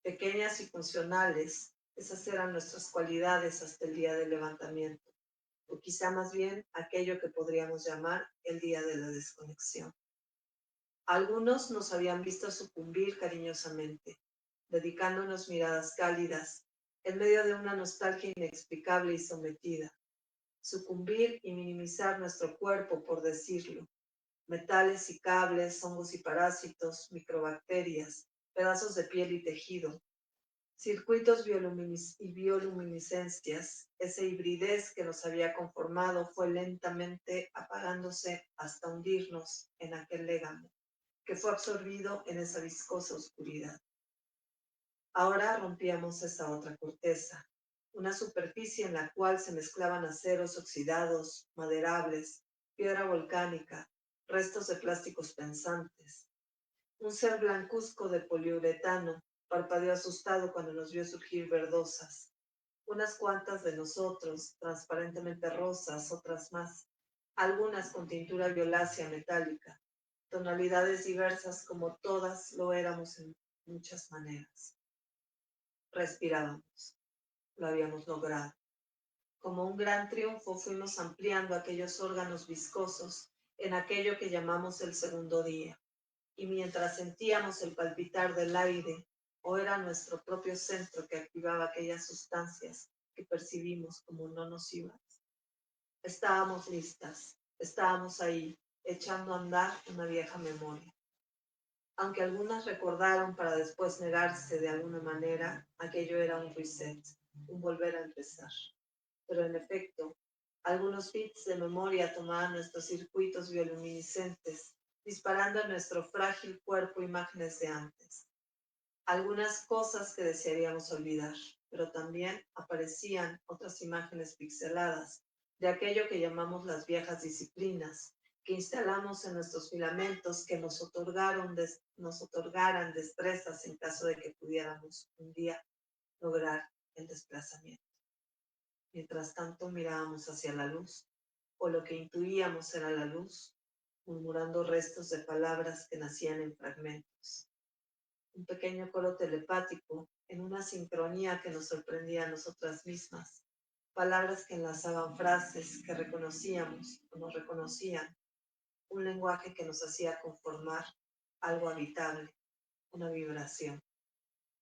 Pequeñas y funcionales, esas eran nuestras cualidades hasta el día del levantamiento, o quizá más bien aquello que podríamos llamar el día de la desconexión. Algunos nos habían visto sucumbir cariñosamente, dedicándonos miradas cálidas, en medio de una nostalgia inexplicable y sometida. Sucumbir y minimizar nuestro cuerpo, por decirlo. Metales y cables, hongos y parásitos, microbacterias, pedazos de piel y tejido, circuitos y bioluminiscencias. Esa hibridez que nos había conformado fue lentamente apagándose hasta hundirnos en aquel légamo, que fue absorbido en esa viscosa oscuridad. Ahora rompíamos esa otra corteza, una superficie en la cual se mezclaban aceros oxidados, maderables, piedra volcánica, restos de plásticos pensantes. Un ser blancuzco de poliuretano parpadeó asustado cuando nos vio surgir verdosas. Unas cuantas de nosotros, transparentemente rosas, otras más, algunas con tintura violácea metálica, tonalidades diversas como todas lo éramos en muchas maneras. Respirábamos. Lo habíamos logrado. Como un gran triunfo fuimos ampliando aquellos órganos viscosos en aquello que llamamos el segundo día. Y mientras sentíamos el palpitar del aire, o era nuestro propio centro que activaba aquellas sustancias que percibimos como no nocivas, estábamos listas, estábamos ahí, echando a andar una vieja memoria. Aunque algunas recordaron para después negarse de alguna manera, aquello era un reset, un volver a empezar. Pero en efecto, algunos bits de memoria tomaban nuestros circuitos bioluminiscentes, disparando a nuestro frágil cuerpo imágenes de antes. Algunas cosas que desearíamos olvidar, pero también aparecían otras imágenes pixeladas de aquello que llamamos las viejas disciplinas, que instalamos en nuestros filamentos que nos otorgaran destrezas en caso de que pudiéramos un día lograr el desplazamiento. Mientras tanto mirábamos hacia la luz, o lo que intuíamos era la luz, murmurando restos de palabras que nacían en fragmentos. Un pequeño coro telepático en una sincronía que nos sorprendía a nosotras mismas. Palabras que enlazaban frases que reconocíamos o nos reconocían. Un lenguaje que nos hacía conformar algo habitable, una vibración.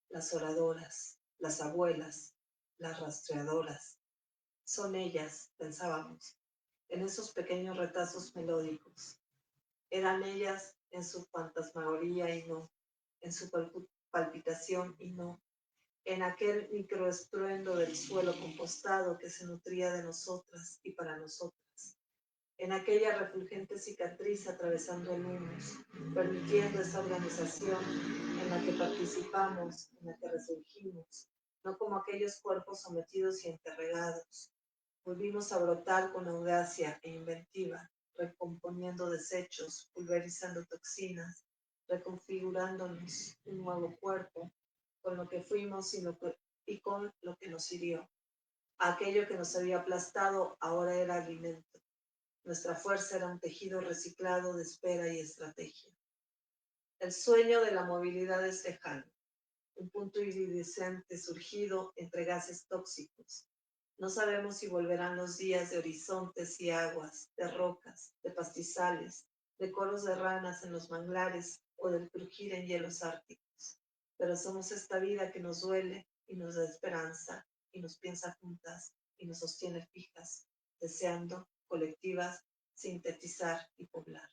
Las oradoras, las abuelas, las rastreadoras. Son ellas, pensábamos, en esos pequeños retazos melódicos. Eran ellas en su fantasmagoría y no, en su palpitación y no, en aquel microestruendo del suelo compostado que se nutría de nosotras y para nosotras, en aquella refulgente cicatriz atravesando el humus, permitiendo esa organización en la que participamos, en la que resurgimos, no como aquellos cuerpos sometidos y enterregados. Volvimos a brotar con audacia e inventiva, recomponiendo desechos, pulverizando toxinas, reconfigurándonos un nuevo cuerpo, con lo que fuimos y con lo que nos hirió. Aquello que nos había aplastado ahora era alimento. Nuestra fuerza era un tejido reciclado de espera y estrategia. El sueño de la movilidad es lejano, un punto iridiscente surgido entre gases tóxicos. No sabemos si volverán los días de horizontes y aguas, de rocas, de pastizales, de coros de ranas en los manglares o del crujir en hielos árticos. Pero somos esta vida que nos duele y nos da esperanza y nos piensa juntas y nos sostiene fijas, deseando, colectivas, sintetizar y poblar.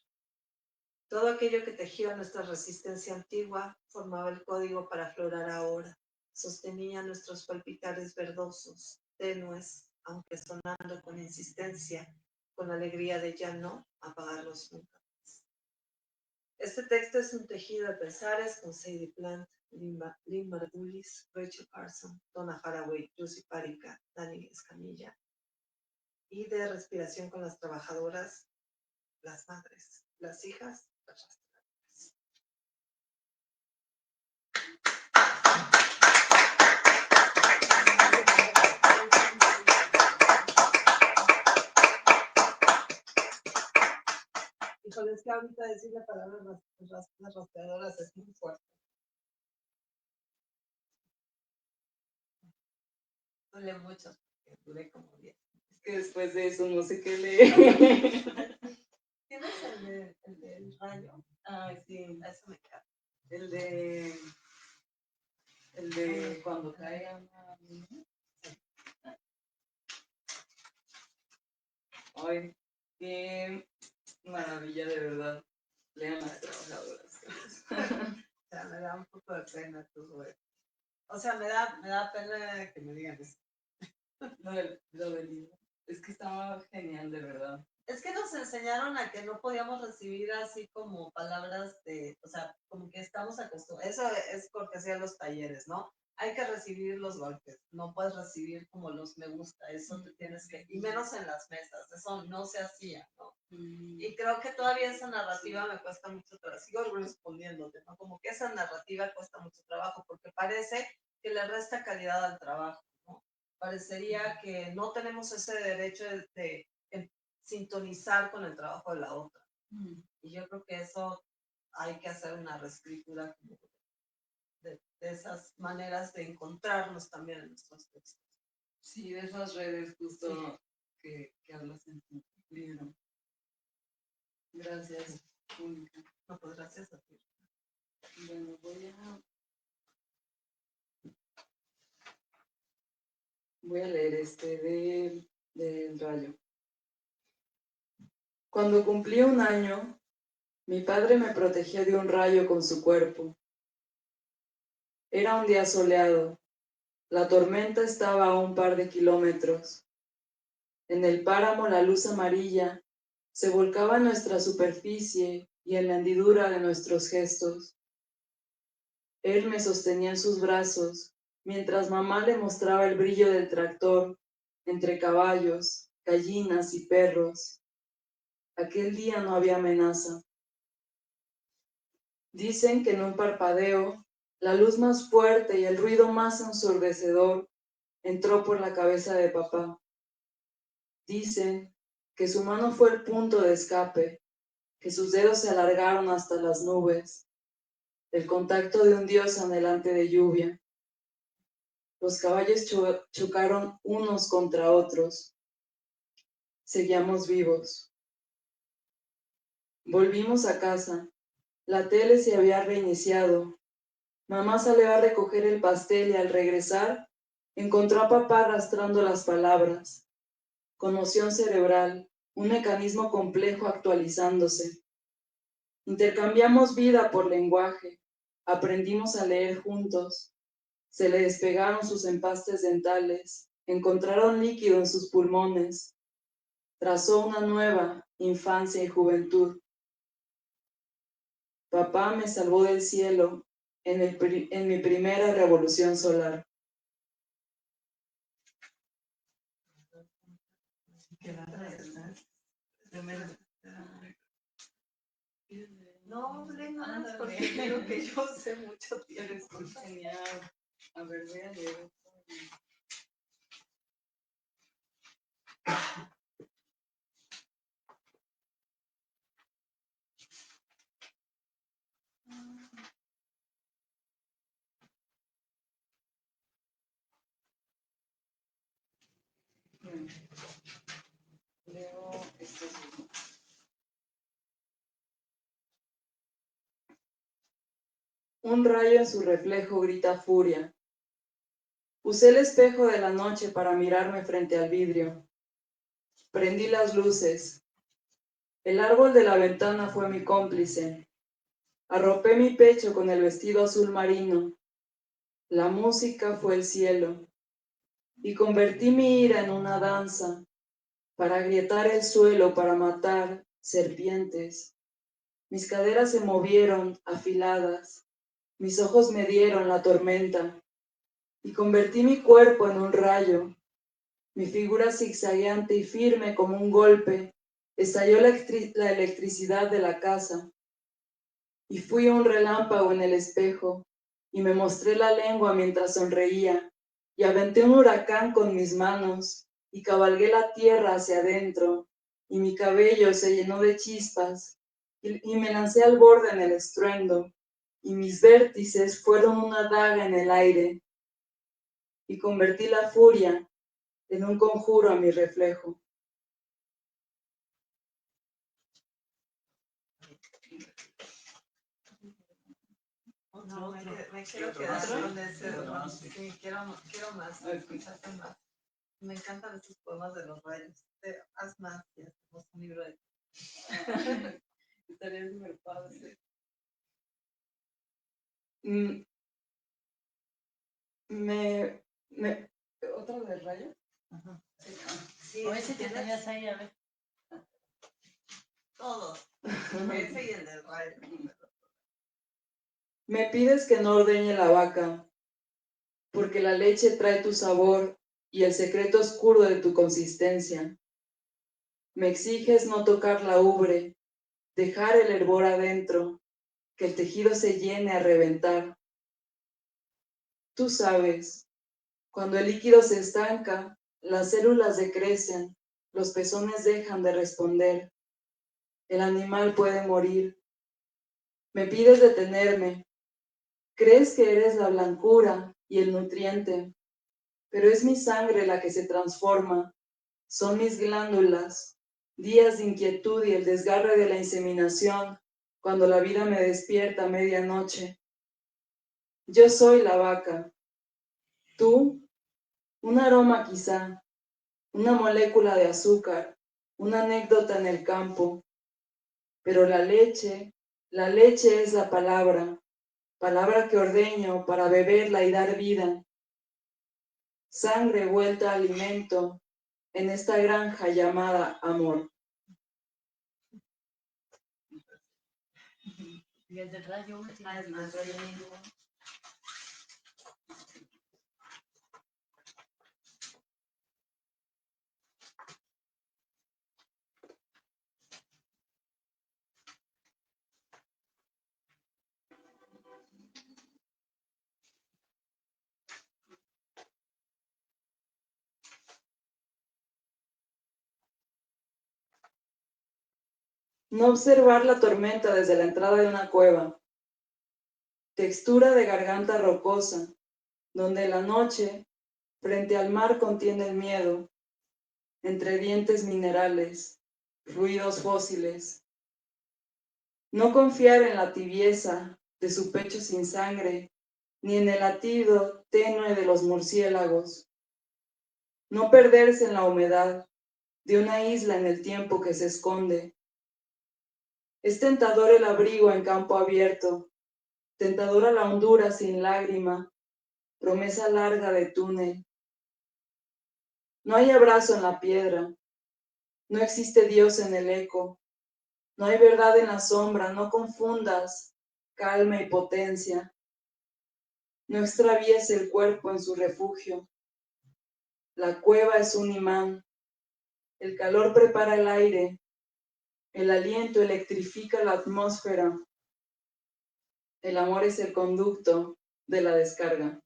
Todo aquello que tejió nuestra resistencia antigua formaba el código para aflorar ahora, sostenía nuestros palpitares verdosos, tenues, aunque sonando con insistencia, con la alegría de ya no apagarlos nunca más. Este texto es un tejido de pensares con Sadie Plant, Lynn Margulis, Rachel Carson, Donna Haraway, Lucy Párica, Dani Escamilla, y de respiración con las trabajadoras, las madres, las hijas, las rastreadoras. Híjole, es que ahorita decir la palabra las rastreadoras es muy fuerte. Duele mucho, porque duré como 10. Es que después de eso no sé qué leer. ¿Tienes el del rayo? Ay, sí. Eso me queda. El de cuando caiga una niña. Ay, qué maravilla, de verdad. Lean las trabajadoras. O sea, me da un poco de pena todo eso. O sea, me da pena que me digan eso. Lo del libro. Es que estaba genial, de verdad. Es que nos enseñaron a que no podíamos recibir así como palabras de, o sea, como que estamos acostumbrados. Eso es porque hacían los talleres, ¿no? Hay que recibir los golpes, no puedes recibir como los me gusta, eso te tienes que, y menos en las mesas, eso no se hacía, ¿no? Y creo que todavía esa narrativa me cuesta mucho trabajo, sigo respondiéndote, ¿no? Como que esa narrativa cuesta mucho trabajo, porque parece que le resta calidad al trabajo, ¿no? Parecería que no tenemos ese derecho de sintonizar con el trabajo de la otra. Y yo creo que eso hay que hacer una reescritura de esas maneras de encontrarnos también en nuestros textos. Sí, de esas redes justo que hablas en tu libro. Gracias, Mónica. No, pues gracias a ti. Bueno, voy a leer este del rayo. Cuando cumplí 1 año, mi padre me protegía de un rayo con su cuerpo. Era un día soleado. La tormenta estaba a un par de kilómetros. En el páramo la luz amarilla se volcaba en nuestra superficie y en la hendidura de nuestros gestos. Él me sostenía en sus brazos, mientras mamá le mostraba el brillo del tractor entre caballos, gallinas y perros. Aquel día no había amenaza. Dicen que en un parpadeo, la luz más fuerte y el ruido más ensordecedor entró por la cabeza de papá. Dicen que su mano fue el punto de escape, que sus dedos se alargaron hasta las nubes, el contacto de un dios anhelante de lluvia. Los caballos chocaron unos contra otros. Seguíamos vivos. Volvimos a casa. La tele se había reiniciado. Mamá salió a recoger el pastel y al regresar, encontró a papá arrastrando las palabras. Conmoción cerebral, un mecanismo complejo actualizándose. Intercambiamos vida por lenguaje. Aprendimos a leer juntos. Se le despegaron sus empastes dentales, encontraron líquido en sus pulmones. Trazó una nueva infancia y juventud. Papá me salvó del cielo en mi primera revolución solar. No hable más porque creo que yo sé mucho tiempo. Genial. A ver, voy a leer. Bueno, leo este segundo. Un rayo en su reflejo grita furia. Usé el espejo de la noche para mirarme frente al vidrio. Prendí las luces. El árbol de la ventana fue mi cómplice. Arropé mi pecho con el vestido azul marino. La música fue el cielo. Y convertí mi ira en una danza para agrietar el suelo, para matar serpientes. Mis caderas se movieron afiladas. Mis ojos me dieron la tormenta. Y convertí mi cuerpo en un rayo. Mi figura zigzagueante y firme como un golpe. Estalló la electricidad de la casa. Y fui un relámpago en el espejo. Y me mostré la lengua mientras sonreía. Y aventé un huracán con mis manos. Y cabalgué la tierra hacia adentro. Y mi cabello se llenó de chispas. Y me lancé al borde en el estruendo. Y mis vértices fueron una daga en el aire. Y convertí la furia en un conjuro a mi reflejo. No, me quiero quedar con ese. Sí, quiero más, escucharte más. Me encantan estos poemas de los rayos. Haz más y hacemos un libro de... Estaría súper padre. ¿Otro de rayo? Ajá. Sí, O ese que tenías ahí, a ver. todos. Ese y el del rayo. Me pides que no ordeñe la vaca, porque la leche trae tu sabor y el secreto oscuro de tu consistencia. Me exiges no tocar la ubre, dejar el hervor adentro, que el tejido se llene a reventar. Tú sabes, cuando el líquido se estanca, las células decrecen, los pezones dejan de responder, el animal puede morir. Me pides detenerme, crees que eres la blancura y el nutriente, pero es mi sangre la que se transforma, son mis glándulas, días de inquietud y el desgarre de la inseminación, cuando la vida me despierta a medianoche. Yo soy la vaca, tú, un aroma quizá, una molécula de azúcar, una anécdota en el campo, pero la leche es la palabra que ordeño para beberla y dar vida. Sangre vuelta a alimento en esta granja llamada amor. Y el del rayo último. Ah, es más. No observar la tormenta desde la entrada de una cueva. Textura de garganta rocosa, donde la noche, frente al mar, contiene el miedo, entre dientes minerales, ruidos fósiles. No confiar en la tibieza de su pecho sin sangre, ni en el latido tenue de los murciélagos. No perderse en la humedad de una isla en el tiempo que se esconde. Es tentador el abrigo en campo abierto, tentadora la hondura sin lágrima, promesa larga de túnel. No hay abrazo en la piedra, no existe Dios en el eco, no hay verdad en la sombra, no confundas calma y potencia. No extravíes el cuerpo en su refugio. La cueva es un imán, el calor prepara el aire, el aliento electrifica la atmósfera. El amor es el conducto de la descarga.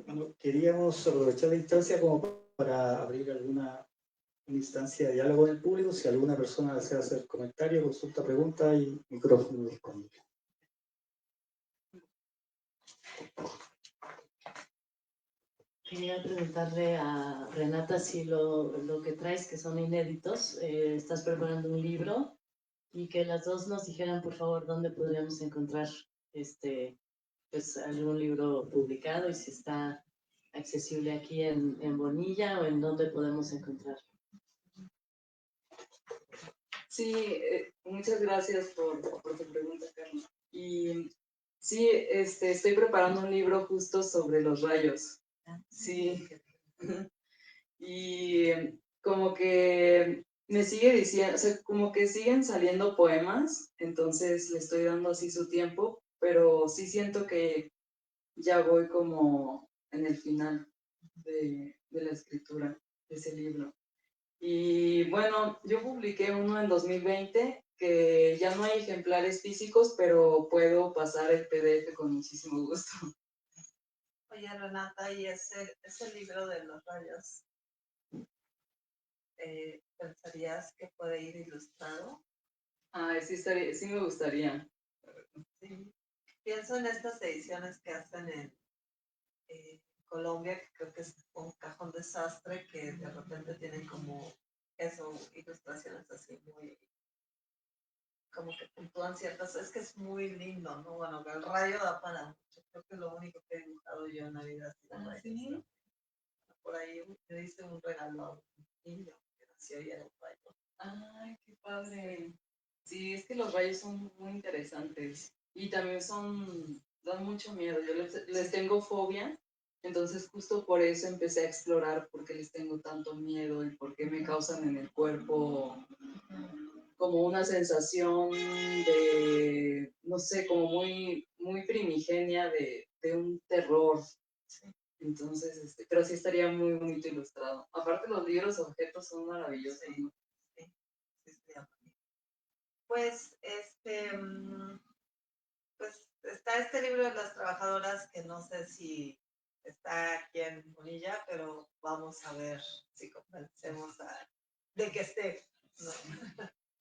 Bueno, queríamos aprovechar la instancia como para abrir alguna instancia de diálogo en el público. Si alguna persona desea hacer comentario, consulta, pregunta, hay micrófono disponible. Quería preguntarle a Renata si lo que traes, que son inéditos, estás preparando un libro y que las dos nos dijeran, por favor, dónde podríamos encontrar pues, algún libro publicado y si está accesible aquí en Bonilla o en dónde podemos encontrarlo. Sí, muchas gracias por tu pregunta, Carlos. Y sí, estoy preparando un libro justo sobre los rayos. Sí. Y como que me sigue diciendo, o sea, como que siguen saliendo poemas, entonces le estoy dando así su tiempo, pero sí siento que ya voy como en el final de la escritura de ese libro. Y bueno, yo publiqué uno en 2020 que ya no hay ejemplares físicos, pero puedo pasar el PDF con muchísimo gusto. Oye, Renata, y ese libro de los rayos, ¿pensarías que puede ir ilustrado? Ay, sí me gustaría. Sí. Pienso en estas ediciones que hacen en Colombia, que creo que es un cajón desastre, que de repente tienen como eso, ilustraciones así muy, como que puntúan ciertas, es que es muy lindo, ¿no? Bueno, el rayo da para mucho, creo que es lo único que he dibujado yo en la vida. ¿Sí? ¿No? Por ahí me hice un regalo a un niño que nació y era un rayo. Ay, qué padre. Sí, es que los rayos son muy interesantes y también dan mucho miedo. Yo les tengo fobia, entonces justo por eso empecé a explorar por qué les tengo tanto miedo y por qué me causan en el cuerpo como una sensación de, no sé, como muy, muy primigenia de un terror. Entonces, pero sí estaría muy bonito ilustrado. Aparte los libros objetos son maravillosos, ¿no? Sí, sería bonito. Pues, pues está este libro de las trabajadoras que no sé si está aquí en Bonilla, pero vamos a ver si convencemos de que esté. ¿No?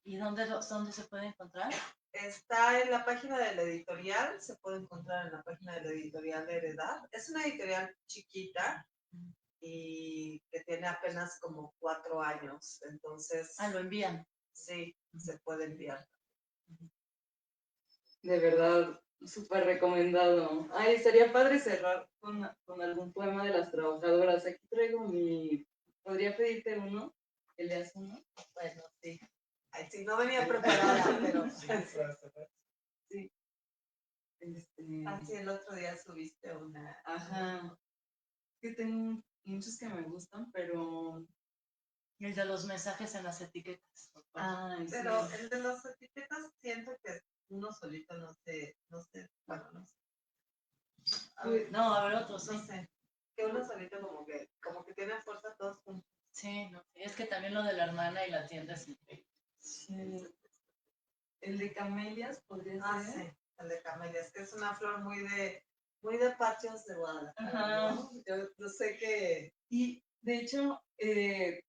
¿Y dónde se puede encontrar? Está en la página de la editorial, se puede encontrar en la página de la editorial de Heredad. Es una editorial chiquita y que tiene apenas como 4 años, entonces... Ah, lo envían. Sí, se puede enviar. De verdad, súper recomendado. Ay, estaría padre cerrar con algún poema de las trabajadoras. Aquí traigo ¿Podría pedirte uno? ¿Que leas uno? Bueno, sí. Ay, sí, no venía preparada, pero... Sí. Así el otro día subiste una... Ajá. Que tengo muchos que me gustan, pero... El de los mensajes en las etiquetas. Ay, sí. Pero el de las etiquetas siento que uno solito bueno, no sé. No, a ver, otros, sí. No sé. Que uno solito como que tiene fuerza todos juntos. Sí, no, es que también lo de la hermana y la tienda es increíble. Sí. El de camelias podría ser. Sí, el de camelias, que es una flor muy de patios de Guadalajara. Ajá. ¿No? Yo sé que... Y de hecho, te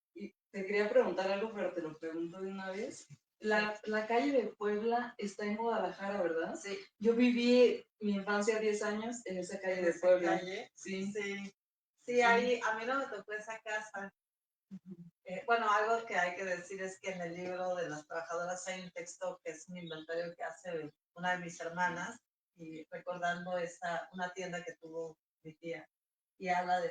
quería preguntar algo, pero te lo pregunto de una vez. La calle de Puebla está en Guadalajara, ¿verdad? Sí. Yo viví mi infancia 10 años en esa calle de Puebla. Sí. Sí, ahí a mí no me tocó esa casa. Bueno, algo que hay que decir es que en el libro de las trabajadoras hay un texto que es un inventario que hace una de mis hermanas y recordando una tienda que tuvo mi tía y habla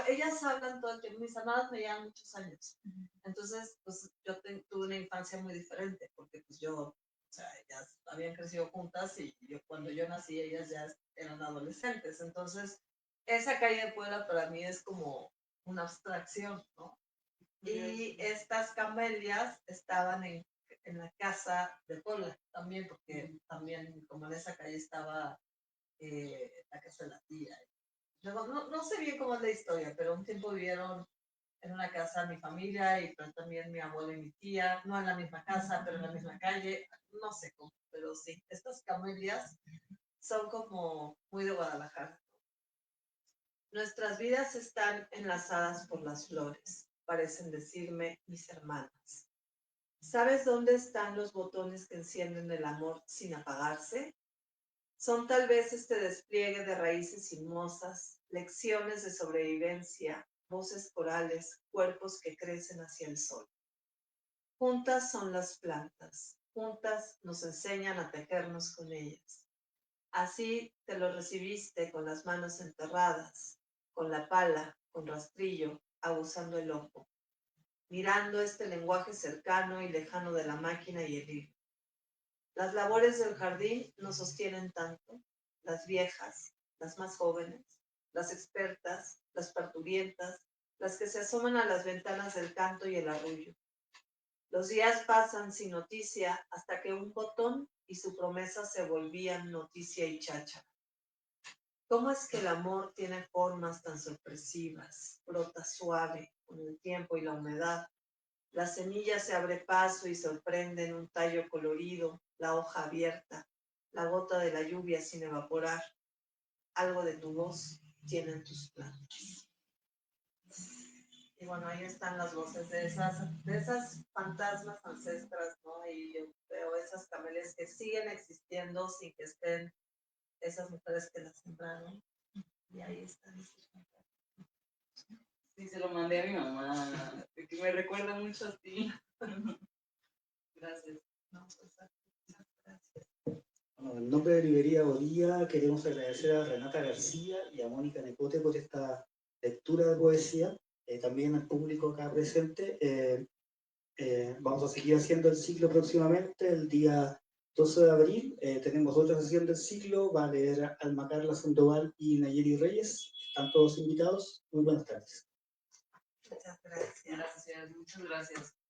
ellas hablan todo el tiempo, mis hermanas me llevan muchos años, entonces pues yo tuve una infancia muy diferente porque pues yo sea, ellas habían crecido juntas y cuando yo nací ellas ya eran adolescentes. Entonces, esa calle de Puebla para mí es como una abstracción, ¿no? Y estas camelias estaban en la casa de Puebla también, porque también como en esa calle estaba la casa de la tía. No sé bien cómo es la historia, pero un tiempo vivieron en una casa mi familia y pero también mi abuela y mi tía, no en la misma casa, pero en la misma calle, no sé cómo, pero sí, estas camelias son como muy de Guadalajara. Nuestras vidas están enlazadas por las flores, parecen decirme mis hermanas. ¿Sabes dónde están los botones que encienden el amor sin apagarse? Son tal vez este despliegue de raíces sinuosas, lecciones de sobrevivencia, voces corales, cuerpos que crecen hacia el sol. Juntas son las plantas, juntas nos enseñan a tejernos con ellas. Así te lo recibiste con las manos enterradas, con la pala, con rastrillo, abusando el ojo, mirando este lenguaje cercano y lejano de la máquina y el hilo. Las labores del jardín nos sostienen tanto, las viejas, las más jóvenes, las expertas, las parturientas, las que se asoman a las ventanas del canto y el arrullo. Los días pasan sin noticia hasta que un botón y su promesa se volvían noticia y cháchara. ¿Cómo es que el amor tiene formas tan sorpresivas? Brota suave con el tiempo y la humedad. La semilla se abre paso y sorprende en un tallo colorido, la hoja abierta, la gota de la lluvia sin evaporar. Algo de tu voz tienen tus plantas. Y bueno, ahí están las voces de esas fantasmas ancestras, ¿no? Y yo veo esas camelias que siguen existiendo sin que estén esas mujeres que las sembraron. Y ahí están esos fantasmas. Sí, se lo mandé a mi mamá, que me recuerda mucho a ti. Gracias. No, pues, gracias. Bueno, en nombre de Librería Bolía queremos agradecer a Renata García y a Mónica Nepote por esta lectura de poesía, también al público acá presente. Vamos a seguir haciendo el ciclo próximamente, el día 12 de abril. Tenemos otra sesión del ciclo, va a leer Alma Carla Sandoval y Nayeli Reyes. Están todos invitados. Muy buenas tardes. Muchas gracias. Gracias, muchas gracias.